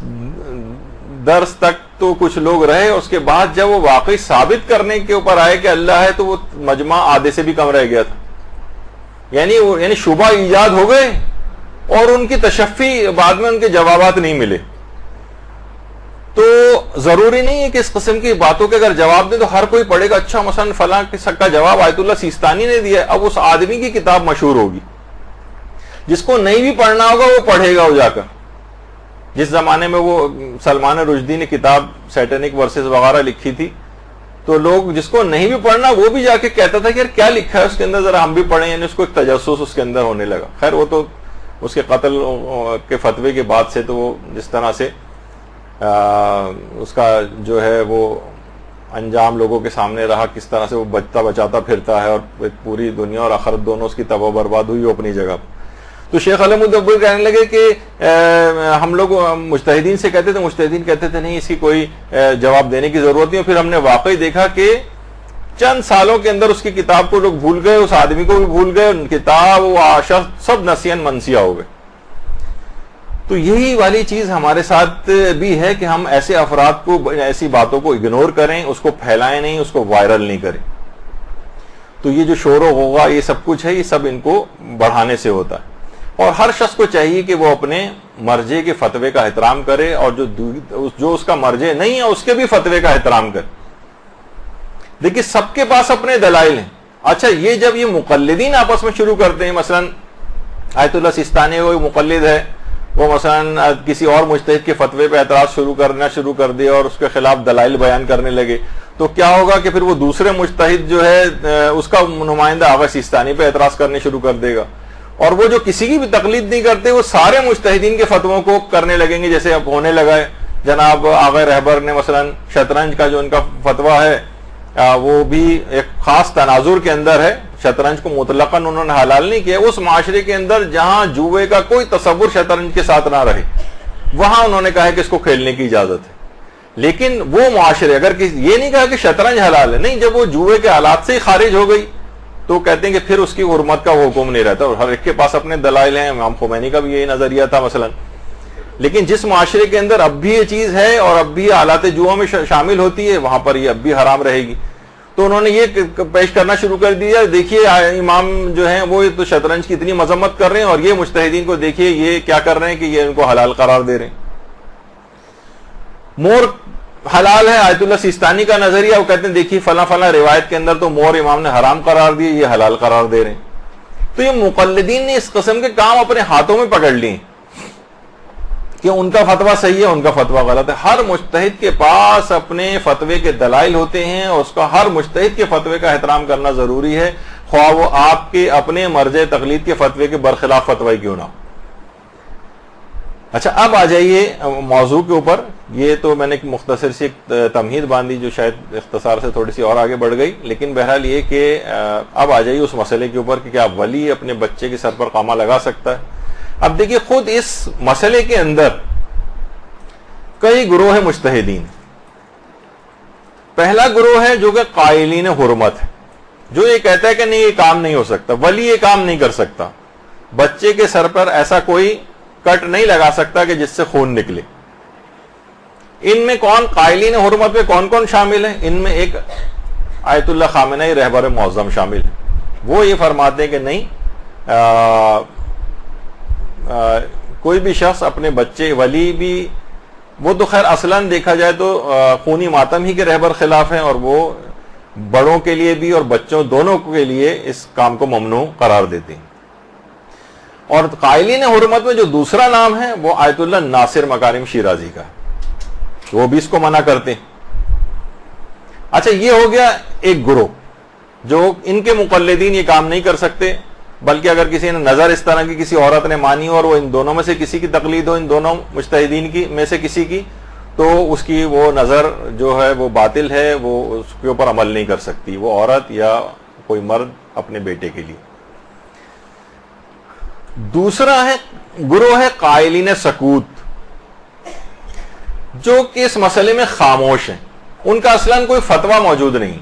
S1: درس تک تو کچھ لوگ رہے، اس کے بعد جب وہ واقعی ثابت کرنے کے اوپر آئے کہ اللہ ہے تو وہ مجمع آدھے سے بھی کم رہ گیا تھا. یعنی شبہ ایجاد ہو گئے اور ان کی تشفی بعد میں ان کے جوابات نہیں ملے. تو ضروری نہیں ہے کہ اس قسم کی باتوں کے اگر جواب دیں تو ہر کوئی پڑھے گا. اچھا مثلا فلاں کا جواب آیت اللہ سیستانی نے دیا، اب اس آدمی کی کتاب مشہور ہوگی، جس کو نہیں بھی پڑھنا ہوگا وہ پڑھے گا وہ جا کر. جس زمانے میں وہ سلمان رشدی نے کتاب سیٹنک ورسز وغیرہ لکھی تھی تو لوگ جس کو نہیں بھی پڑھنا وہ بھی جا کے کہتا تھا کہ یار کیا لکھا ہے اس کے اندر، ذرا ہم بھی پڑھیں. یعنی اس کو ایک تجسس اس کے اندر ہونے لگا. خیر وہ تو اس کے قتل کے فتوے کے بعد سے تو وہ جس طرح سے اس کا جو ہے وہ انجام لوگوں کے سامنے رہا، کس طرح سے وہ بچاتا پھرتا ہے اور پوری دنیا اور آخرت دونوں اس کی تباہ و برباد ہوئی اپنی جگہ. تو شیخ علی مدبر کہنے لگے کہ ہم لوگ مجتہدین سے کہتے تھے، مجتہدین کہتے تھے نہیں اس کی کوئی جواب دینے کی ضرورت نہیں. پھر ہم نے واقعی دیکھا کہ چند سالوں کے اندر اس کی کتاب کو لوگ بھول گئے، اس آدمی کو بھی بھول گئے، کتاب وہ شخص سب نسین منسیہ ہو گئے. تو یہی والی چیز ہمارے ساتھ بھی ہے کہ ہم ایسے افراد کو، ایسی باتوں کو اگنور کریں، اس کو پھیلائیں نہیں، اس کو وائرل نہیں کریں. تو یہ جو شور و غوغا یہ سب کچھ ہے، یہ سب ان کو بڑھانے سے ہوتا ہے. اور ہر شخص کو چاہیے کہ وہ اپنے مرجع کے فتوے کا احترام کرے، اور جو اس کا مرجع نہیں ہے اس کے بھی فتوے کا احترام کرے. دیکھیے سب کے پاس اپنے دلائل ہیں. اچھا یہ جب یہ مقلدین آپس میں شروع کرتے ہیں، مثلا آیت اللہ سیستانی وہ مقلد ہے، وہ مثلا کسی اور مجتہد کے فتوے پہ اعتراض شروع کر دے اور اس کے خلاف دلائل بیان کرنے لگے، تو کیا ہوگا کہ پھر وہ دوسرے مجتہد جو ہے اس کا نمائندہ آغا سیستانی پہ اعتراض کرنے شروع کر دے گا، اور وہ جو کسی کی بھی تقلید نہیں کرتے وہ سارے مجتہدین کے فتووں کو کرنے لگیں گے، جیسے اب ہونے لگا ہے۔ جناب آغا رہبر نے مثلا شطرنج کا جو ان کا فتویٰ ہے وہ بھی ایک خاص تناظر کے اندر ہے، شطرنج کو مطلقاً انہوں نے حلال نہیں کیا، اس معاشرے کے اندر جہاں جوئے کا کوئی تصور شطرنج کے ساتھ نہ رہے وہاں انہوں نے کہا ہے کہ اس کو کھیلنے کی اجازت ہے۔ لیکن وہ معاشرے اگر یہ نہیں کہا کہ شطرنج حلال ہے، نہیں، جب وہ جوئے کے حالات سے ہی خارج ہو گئی تو کہتے ہیں کہ پھر اس کی حرمت کا وہ حکم نہیں رہتا، اور ہر ایک کے پاس اپنے دلائل ہیں، امام خمینی کا بھی یہی نظریہ تھا مثلا۔ لیکن جس معاشرے کے اندر اب بھی یہ چیز ہے اور اب بھی آلات جوا میں شامل ہوتی ہے وہاں پر یہ اب بھی حرام رہے گی، تو انہوں نے یہ پیش کرنا شروع کر دیا، دیکھیے امام جو ہیں وہ تو شطرنج کی اتنی مذمت کر رہے ہیں اور یہ مجتہدین کو دیکھیے یہ کیا کر رہے ہیں کہ یہ ان کو حلال قرار دے رہے ہیں۔ مور حلال ہے، آیت اللہ سیستانی کا نظریہ، وہ کہتے ہیں دیکھیے فلاں فلاں روایت کے اندر تو مور امام نے حرام قرار دیے، یہ حلال قرار دے رہے ہیں۔ تو یہ مقلدین نے اس قسم کے کام اپنے ہاتھوں میں پکڑ لیے کہ ان کا فتویٰ صحیح ہے، ان کا فتویٰ غلط ہے۔ ہر مجتہد کے پاس اپنے فتوے کے دلائل ہوتے ہیں اور اس کا ہر مجتہد کے فتوے کا احترام کرنا ضروری ہے، خواہ وہ آپ کے اپنے مرجع تقلید کے فتوے کے برخلاف فتوی کیوں نہ ہو۔ اچھا، اب آ جائیے موضوع کے اوپر۔ یہ تو میں نے ایک مختصر سی تمہید باندھی جو شاید اختصار سے تھوڑی سی اور آگے بڑھ گئی، لیکن بہرحال یہ کہ اب آ جائیے اس مسئلے کے اوپر کہ کیا ولی اپنے بچے کے سر پر قامہ لگا سکتا ہے۔ اب دیکھیے خود اس مسئلے کے اندر کئی گروہ مجتہدین۔ پہلا گروہ ہے جو کہ قائلین حرمت ہے، جو یہ کہتا ہے کہ نہیں یہ کام نہیں ہو سکتا، ولی یہ کام نہیں کر سکتا، بچے کے سر پر ایسا کوئی کٹ نہیں لگا سکتا کہ جس سے خون نکلے۔ ان میں کون قائلین حرمت میں کون کون شامل ہیں؟ ان میں ایک آیت اللہ خامنئی رہبر معظم شامل ہے۔ وہ یہ فرماتے ہیں کہ نہیں، کوئی بھی شخص اپنے بچے، ولی بھی وہ تو خیر اصلاً دیکھا جائے تو خونی ماتم ہی کے رہبر خلاف ہیں، اور وہ بڑوں کے لیے بھی اور بچوں دونوں کے لیے اس کام کو ممنوع قرار دیتے ہیں۔ اور قائلین حرمت میں جو دوسرا نام ہے وہ آیت اللہ ناصر مکارم شیرازی کا، وہ بھی اس کو منع کرتے ہیں۔ اچھا، یہ ہو گیا ایک گروہ جو ان کے مقلدین یہ کام نہیں کر سکتے، بلکہ اگر کسی نے نظر اس طرح کی کسی عورت نے مانی اور وہ ان دونوں میں سے کسی کی تقلید ہو، ان دونوں مجتہدین کی میں سے کسی کی، تو اس کی وہ نظر جو ہے وہ باطل ہے، وہ اس کے اوپر عمل نہیں کر سکتی وہ عورت یا کوئی مرد اپنے بیٹے کے لیے۔ دوسرا ہے گروہ ہے قائلین سکوت، جو کہ اس مسئلے میں خاموش ہیں، ان کا اصلاً کوئی فتویٰ موجود نہیں۔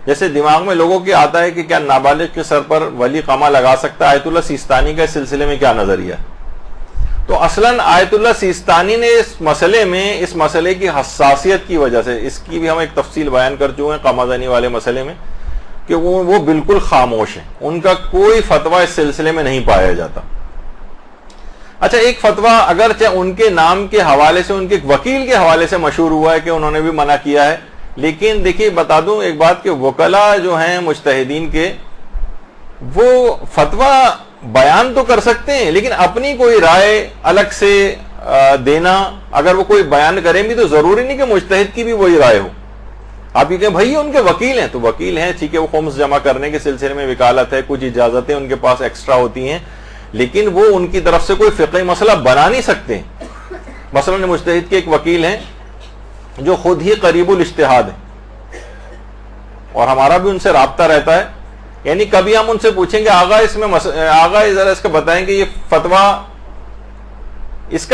S1: جیسے دماغ میں لوگوں کے آتا ہے کہ کیا نابالغ کے سر پر ولی قامہ لگا سکتا ہے، آیت اللہ سیستانی کا اس سلسلے میں کیا نظریہ ہے؟ تو اصلاً آیت اللہ سیستانی نے اس مسئلے میں، اس مسئلے کی حساسیت کی وجہ سے، اس کی بھی ہم ایک تفصیل بیان کر چکے ہیں قامہ زنی والے مسئلے میں، کہ وہ بالکل خاموش ہیں، ان کا کوئی فتویٰ اس سلسلے میں نہیں پایا جاتا۔ اچھا، ایک فتویٰ اگرچہ ان کے نام کے حوالے سے، ان کے ایک وکیل کے حوالے سے مشہور ہوا ہے کہ انہوں نے بھی منع کیا ہے، لیکن دیکھیے بتا دوں ایک بات کہ وکلاء جو ہیں مجتہدین کے، وہ فتویٰ بیان تو کر سکتے ہیں لیکن اپنی کوئی رائے الگ سے دینا، اگر وہ کوئی بیان کریں بھی تو ضروری نہیں کہ مجتہد کی بھی وہی رائے ہو۔ آپ یہ کہیں بھائی ان کے وکیل ہیں تو وکیل ہیں، ٹھیک ہے، وہ خمس جمع کرنے کے سلسلے میں وکالت ہے، کچھ اجازتیں ان کے پاس ایکسٹرا ہوتی ہیں، لیکن وہ ان کی طرف سے کوئی فقہی مسئلہ بنا نہیں سکتے۔ مثلا مجتہد کے ایک وکیل ہیں جو خود ہی قریب الاجتہاد ہیں، اور ہمارا بھی ان سے رابطہ رہتا ہے، یعنی کبھی ہم ان سے پوچھیں گے آغا اس میں آغا ذرا اس کا بتائیں کہ یہ فتویٰ اس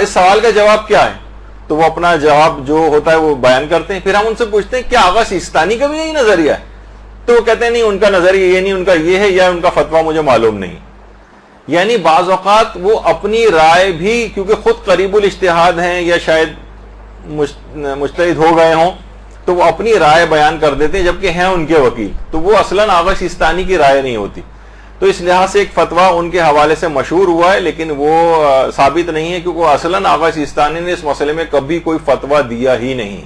S1: سوال کا جواب کیا ہے، تو وہ اپنا جواب جو ہوتا ہے وہ بیان کرتے ہیں۔ پھر ہم ان سے پوچھتے ہیں کیا آغا سیستانی کا بھی یہی نظریہ ہے، تو وہ کہتے ہیں نہیں ان کا نظریہ یہ نہیں، ان کا یہ ہے، یا ان کا فتویٰ مجھے معلوم نہیں۔ یعنی بعض اوقات وہ اپنی رائے بھی کیونکہ خود قریب الاجتہاد ہیں یا شاید مجتہد ہو گئے ہوں تو وہ اپنی رائے بیان کر دیتے ہیں، جبکہ ہیں ان کے وکیل، تو وہ اصلاً آغا سیستانی کی رائے نہیں ہوتی۔ تو اس لحاظ سے ایک فتویٰ ان کے حوالے سے مشہور ہوا ہے لیکن وہ ثابت نہیں ہے، کیونکہ اصلاً آغا سیستانی نے اس مسئلے میں کبھی کوئی فتویٰ دیا ہی نہیں۔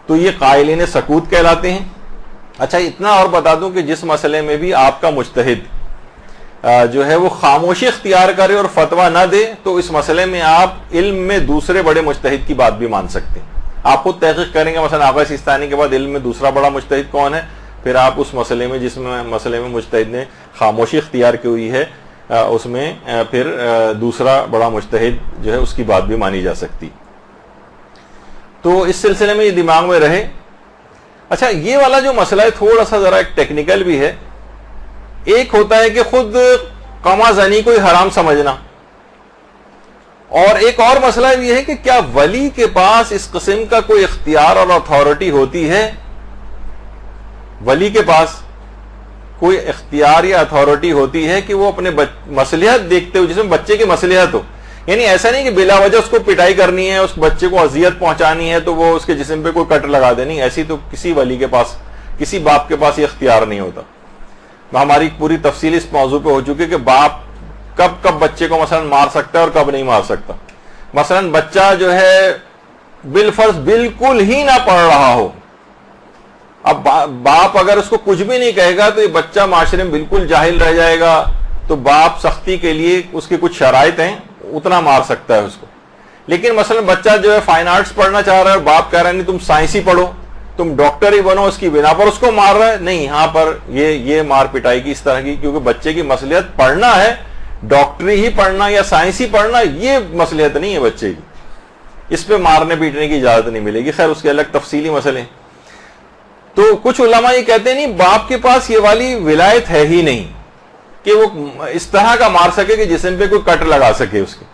S1: تو یہ قائلین سکوت کہلاتے ہیں۔ اچھا، اتنا اور بتا دوں کہ جس مسئلے میں بھی آپ کا مجتہد جو ہے وہ خاموشی اختیار کرے اور فتویٰ نہ دے، تو اس مسئلے میں آپ علم میں دوسرے بڑے مجتہد کی بات بھی مان سکتے ہیں۔ آپ خود تحقیق کریں گے مثلا آغا سیستانی کے بعد علم میں دوسرا بڑا مجتہد کون ہے، پھر آپ اس مسئلے میں جس مسئلے میں مجتہد نے خاموشی اختیار کی ہوئی ہے اس میں پھر دوسرا بڑا مجتہد جو ہے اس کی بات بھی مانی جا سکتی. تو اس سلسلے میں یہ دماغ میں رہے. اچھا یہ والا جو مسئلہ ہے تھوڑا سا ذرا ایک ٹیکنیکل بھی ہے. ایک ہوتا ہے کہ خود قما زنی کو حرام سمجھنا, اور ایک اور مسئلہ یہ ہے کہ کیا ولی کے پاس اس قسم کا کوئی اختیار اور اتھارٹی ہوتی ہے, ولی کے پاس کوئی اختیار یا اتھارٹی ہوتی ہے کہ وہ اپنے مصلحت دیکھتے ہوئے, جس میں بچے کی مصلحت ہو, یعنی ایسا نہیں کہ بلا وجہ اس کو پٹائی کرنی ہے, اس بچے کو اذیت پہنچانی ہے تو وہ اس کے جسم پہ کوئی کٹ لگا دے, نہیں, ایسی تو کسی ولی کے پاس, کسی باپ کے پاس یہ اختیار نہیں ہوتا. ہماری پوری تفصیل اس موضوع پہ ہو چکی ہے کہ باپ کب کب بچے کو مثلا مار سکتا ہے اور کب نہیں مار سکتا. مثلا بچہ جو ہے بالفرض بالکل ہی نہ پڑھ رہا ہو, اب باپ اگر اس کو کچھ بھی نہیں کہے گا تو یہ بچہ معاشرے میں بالکل جاہل رہ جائے گا, تو باپ سختی کے لیے اس کی کچھ شرائط ہیں اتنا مار سکتا ہے اس کو. لیکن مثلا بچہ جو ہے فائن آرٹس پڑھنا چاہ رہا ہے اور باپ کہہ رہا ہے نہیں تم سائنس ہی پڑھو, تم ڈاکٹر ہی بنو, اس کی بنا پر اس کو مار رہا ہے, نہیں, یہاں پر یہ مار پٹائی کی اس طرح کی, کیونکہ بچے کی مصلحت پڑھنا ہے, ڈاکٹری ہی پڑھنا یا سائنس ہی پڑھنا, یہ مصلحت نہیں ہے بچے کی, اس پہ مارنے پیٹنے کی اجازت نہیں ملے گی. خیر اس کے الگ تفصیلی مسئلے. تو کچھ علماء یہ کہتے ہیں نہیں, باپ کے پاس یہ والی ولایت ہے ہی نہیں کہ وہ اس طرح کا مار سکے کہ جسم پہ کوئی کٹ لگا سکے اس کے,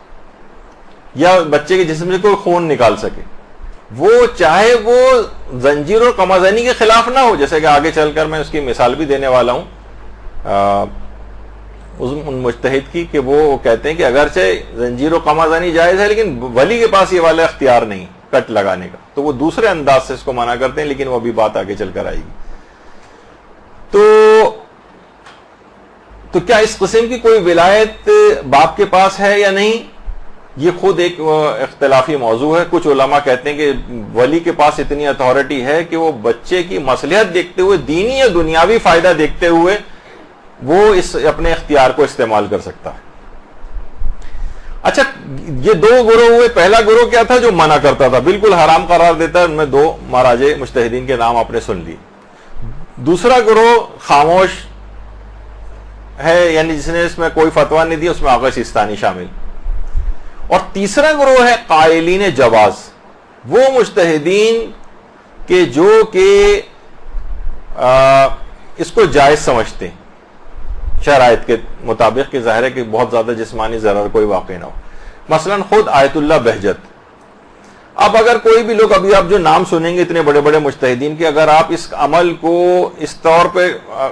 S1: یا بچے کے جسم سے کوئی خون نکال سکے. وہ چاہے وہ زنجیر اور قمازنی کے خلاف نہ ہو, جیسے کہ آگے چل کر میں اس کی مثال بھی دینے والا ہوں ان مجتہد کی, کہ وہ کہتے ہیں کہ اگرچہ زنجیر و قمازنی جائز ہے لیکن ولی کے پاس یہ والا اختیار نہیں کٹ لگانے کا, تو وہ دوسرے انداز سے اس کو منع کرتے ہیں, لیکن وہ بھی بات آگے چل کر آئے گی. تو کیا اس قسم کی کوئی ولایت باپ کے پاس ہے یا نہیں, یہ خود ایک اختلافی موضوع ہے. کچھ علماء کہتے ہیں کہ ولی کے پاس اتنی اتھارٹی ہے کہ وہ بچے کی مصلحت دیکھتے ہوئے, دینی یا دنیاوی فائدہ دیکھتے ہوئے وہ اس اپنے اختیار کو استعمال کر سکتا ہے. اچھا یہ دو گروہ ہوئے. پہلا گروہ کیا تھا, جو منع کرتا تھا, بالکل حرام قرار دیتا ہے, ان میں دو مراجع مجتہدین کے نام آپ نے سن لیے. دوسرا گروہ خاموش ہے, یعنی جس نے اس میں کوئی فتویٰ نہیں دیا, اس میں آغا سیستانی شامل. اور تیسرا گروہ ہے قائلین جواز, وہ مجتہدین کہ جو کہ اس کو جائز سمجھتے ہیں شرائط کے مطابق, کہ ظاہر ہے کہ بہت زیادہ جسمانی ضرر کوئی واقع نہ ہو. مثلا خود آیت اللہ بہجت. اب اگر کوئی بھی لوگ, ابھی آپ جو نام سنیں گے اتنے بڑے بڑے مجتہدین کے, اگر آپ اس عمل کو اس طور پہ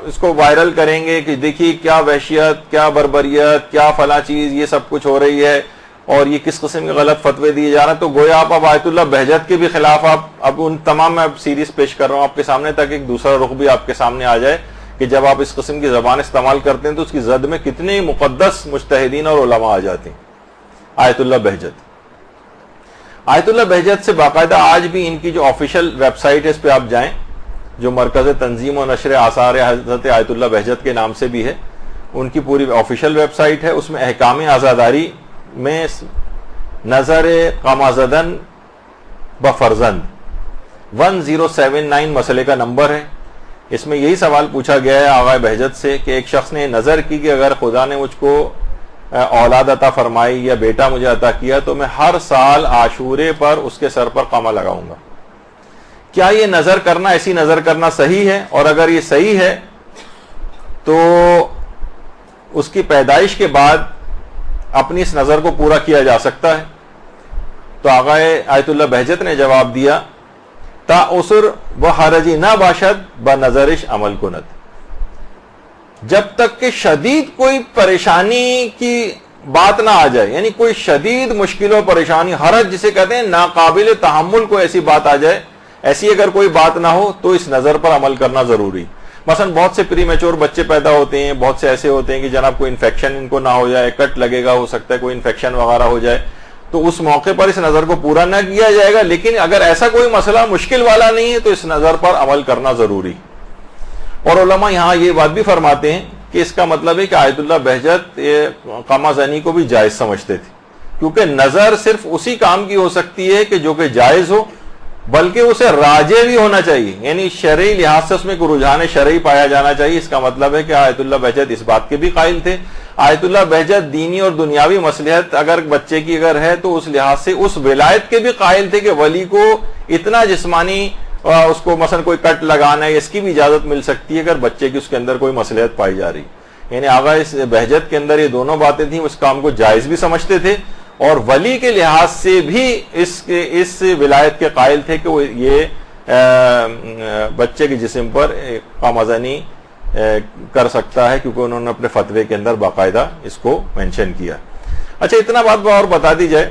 S1: اس کو وائرل کریں گے کہ دیکھیے کیا وحشیت, کیا بربریت, کیا فلاں چیز, یہ سب کچھ ہو رہی ہے اور یہ کس قسم کے غلط فتوے دیے جا رہے ہیں, تو گویا آپ اب آیت اللہ بہجت کے بھی خلاف آپ اب ان تمام, میں سیریز پیش کر رہا ہوں آپ کے سامنے تاکہ ایک دوسرا رخ بھی آپ کے سامنے آ جائے کہ جب آپ اس قسم کی زبان استعمال کرتے ہیں تو اس کی زد میں کتنے مقدس مجتہدین اور علماء آ جاتے ہیں. آیت اللہ بہجت, آیت اللہ بہجت سے باقاعدہ آج بھی ان کی جو آفیشیل ویب سائٹ ہے اس پہ آپ جائیں, جو مرکز تنظیم و نشر آثار حضرت آیت اللہ بہجت کے نام سے بھی ہے, ان کی پوری آفیشیل ویب سائٹ ہے. اس میں احکام عزاداری میں نظر قمازدن بفرزند 1079 مسئلے کا نمبر ہے. اس میں یہی سوال پوچھا گیا ہے آغا بہجت سے کہ ایک شخص نے نظر کی کہ اگر خدا نے مجھ کو اولاد عطا فرمائی یا بیٹا مجھے عطا کیا تو میں ہر سال عاشورے پر اس کے سر پر قمع لگاؤں گا. کیا یہ نظر کرنا, ایسی نظر کرنا صحیح ہے؟ اور اگر یہ صحیح ہے تو اس کی پیدائش کے بعد اپنی اس نظر کو پورا کیا جا سکتا ہے؟ تو آغا آیت اللہ بہجت نے جواب دیا, تا اسر و حرجی نہ باشد بنظرش عمل کند, جب تک کہ شدید کوئی پریشانی کی بات نہ آ جائے, یعنی کوئی شدید مشکل و پریشانی, حرج جسے کہتے ہیں ناقابل تحمل کوئی ایسی بات آ جائے, ایسی اگر کوئی بات نہ ہو تو اس نظر پر عمل کرنا ضروری. مثلا بہت سے پری میچور بچے پیدا ہوتے ہیں, بہت سے ایسے ہوتے ہیں کہ جناب کوئی انفیکشن ان کو نہ ہو جائے, کٹ لگے گا, ہو سکتا ہے کوئی انفیکشن وغیرہ ہو جائے, تو اس موقع پر اس نظر کو پورا نہ کیا جائے گا. لیکن اگر ایسا کوئی مسئلہ مشکل والا نہیں ہے تو اس نظر پر عمل کرنا ضروری. اور علماء یہاں یہ بات بھی فرماتے ہیں کہ اس کا مطلب ہے کہ آیت اللہ بہجت قمع زنی کو بھی جائز سمجھتے تھے, کیونکہ نظر صرف اسی کام کی ہو سکتی ہے کہ جو کہ جائز ہو, بلکہ اسے راجع بھی ہونا چاہیے، یعنی شرعی لحاظ سے اس میں کوئی رجحان شرعی پایا جانا چاہیے۔ اس کا مطلب ہے کہ آیت اللہ بہجت اس بات کے بھی قائل تھے، آیت اللہ بہجت دینی اور دنیاوی مصلحت اگر بچے کی اگر ہے تو اس لحاظ سے اس ولایت کے بھی قائل تھے کہ ولی کو اتنا جسمانی اس کو مثلا کوئی کٹ لگانا ہے، اس کی بھی اجازت مل سکتی ہے اگر بچے کی اس کے اندر کوئی مصلحت پائی جا رہی، یعنی آغا اس بہجت کے اندر یہ دونوں باتیں تھیں، اس کام کو جائز بھی سمجھتے تھے اور ولی کے لحاظ سے بھی اس ولایت کے قائل تھے کہ وہ یہ بچے کے جسم پر قامزنی کر سکتا ہے، کیونکہ انہوں نے اپنے فتوے کے اندر باقاعدہ اس کو مینشن کیا۔ اچھا اتنا بات اور بتا دی جائے،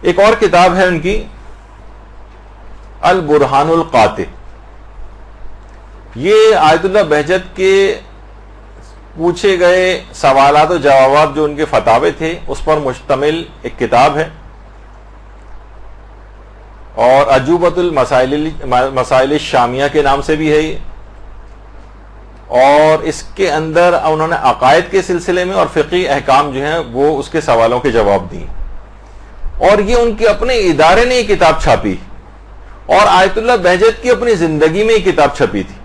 S1: ایک اور کتاب ہے ان کی البرہان القاطع، یہ آیت اللہ بہجت کے پوچھے گئے سوالات و جوابات جو ان کے فتاوے تھے اس پر مشتمل ایک کتاب ہے، اور عجوبۃ المسائل الشامیہ کے نام سے بھی ہے یہ، اور اس کے اندر انہوں نے عقائد کے سلسلے میں اور فقہی احکام جو ہیں وہ اس کے سوالوں کے جواب دیے، اور یہ ان کے اپنے ادارے نے یہ کتاب چھاپی، اور آیت اللہ بہجت کی اپنی زندگی میں یہ کتاب چھپی تھی۔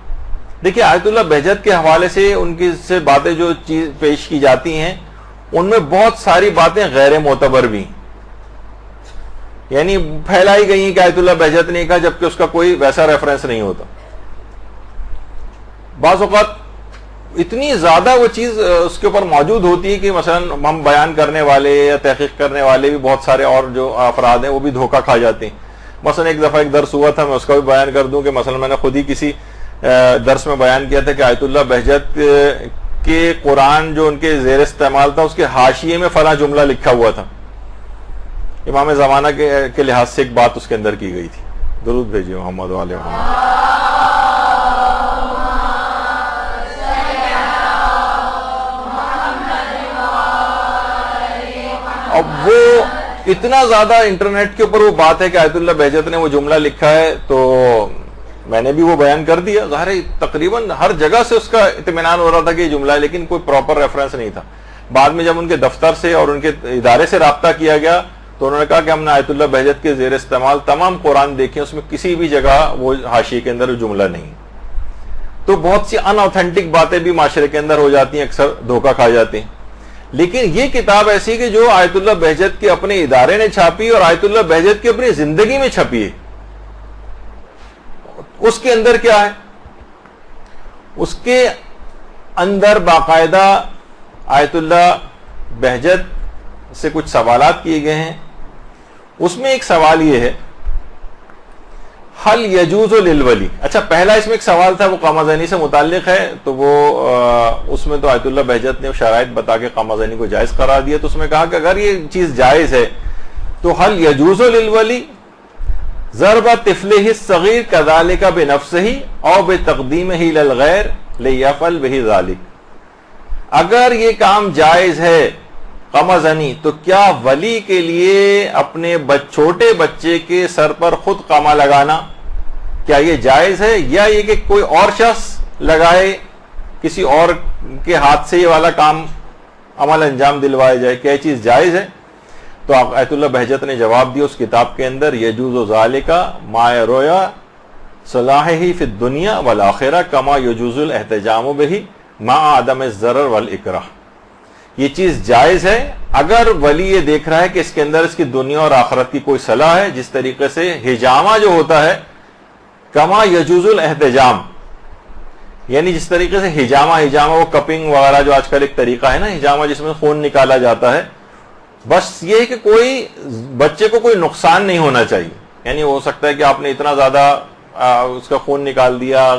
S1: دیکھیے آیت اللہ بہجت کے حوالے سے ان کی سے باتیں جو چیز پیش کی جاتی ہیں ان میں بہت ساری باتیں غیر معتبر بھی ہیں، یعنی پھیلائی گئی ہیں کہ آیت اللہ بہجت نے کہا جبکہ اس کا کوئی ویسا ریفرنس نہیں ہوتا۔ بعض اوقات اتنی زیادہ وہ چیز اس کے اوپر موجود ہوتی ہے کہ مثلا ہم بیان کرنے والے یا تحقیق کرنے والے بھی بہت سارے اور جو افراد ہیں وہ بھی دھوکہ کھا جاتے ہیں۔ مثلا ایک دفعہ ایک درس ہوا تھا، میں اس کا بھی بیان کر دوں کہ مثلا میں نے خود ہی کسی درس میں بیان کیا تھا کہ آیت اللہ بہجت کے قرآن جو ان کے زیر استعمال تھا اس کے حاشیے میں فلاں جملہ لکھا ہوا تھا، امام زمانہ کے لحاظ سے ایک بات اس کے اندر کی گئی تھی۔ درود بھیجیے محمد علیہ محمد۔ اب وہ اتنا زیادہ انٹرنیٹ کے اوپر وہ بات ہے کہ آیت اللہ بہجت نے وہ جملہ لکھا ہے، تو میں نے بھی وہ بیان کر دیا، ظاہر ہے تقریباً ہر جگہ سے اس کا اطمینان ہو رہا تھا کہ یہ جملہ ہے، لیکن کوئی پراپر ریفرنس نہیں تھا۔ بعد میں جب ان کے دفتر سے اور ان کے ادارے سے رابطہ کیا گیا تو انہوں نے کہا کہ ہم نے آیت اللہ بہجت کے زیر استعمال تمام قرآن دیکھے، اس میں کسی بھی جگہ وہ حاشیے کے اندر جملہ نہیں۔ تو بہت سی ان اوتھینٹک باتیں بھی معاشرے کے اندر ہو جاتی ہیں، اکثر دھوکہ کھا جاتے ہیں، لیکن یہ کتاب ایسی کہ جو آیت اللہ بہجت کے اپنے ادارے نے چھاپی اور آیت اللہ بہجت کی اپنی زندگی میں چھپی ہے۔ اس کے اندر کیا ہے؟ اس کے اندر باقاعدہ آیت اللہ بہجت سے کچھ سوالات کیے گئے ہیں۔ اس میں ایک سوال یہ ہے، حل یجوز للولی، اچھا پہلا اس میں ایک سوال تھا وہ قامزنی سے متعلق ہے، تو وہ اس میں تو آیت اللہ بہجت نے شرائط بتا کے قامزنی کو جائز قرار دیا، تو اس میں کہا کہ اگر یہ چیز جائز ہے تو حل یجوز للولی ضرب طفلہ الصغیر کذالک بنفسہ او بتقدیمہ للغیر لیفعل بہ ذلک، اگر یہ کام جائز ہے قامزنی تو کیا ولی کے لیے اپنے چھوٹے بچے کے سر پر خود قامہ لگانا کیا یہ جائز ہے، یا یہ کہ کوئی اور شخص لگائے، کسی اور کے ہاتھ سے یہ والا کام عمل انجام دلوایا جائے، کیا یہ چیز جائز ہے؟ تو آیت اللہ بہجت نے جواب دیا اس کتاب کے اندر، یجوز ذالک ما یرویا صلاحہ فی الدنیا والآخرہ کما یجوز الاحتجام بہ مع عدم الضرر والاکراہ، یہ چیز جائز ہے اگر ولی یہ دیکھ رہا ہے کہ اس کے اندر اس کی دنیا اور آخرت کی کوئی صلاح ہے، جس طریقے سے حجامہ جو ہوتا ہے کما یجوز الاحتجام، یعنی جس طریقے سے حجامہ وہ کپنگ وغیرہ جو آج کل ایک طریقہ ہے نا حجامہ جس میں خون نکالا جاتا ہے، بس یہ ہے کہ کوئی بچے کو کوئی نقصان نہیں ہونا چاہیے، یعنی ہو سکتا ہے کہ آپ نے اتنا زیادہ اس کا خون نکال دیا،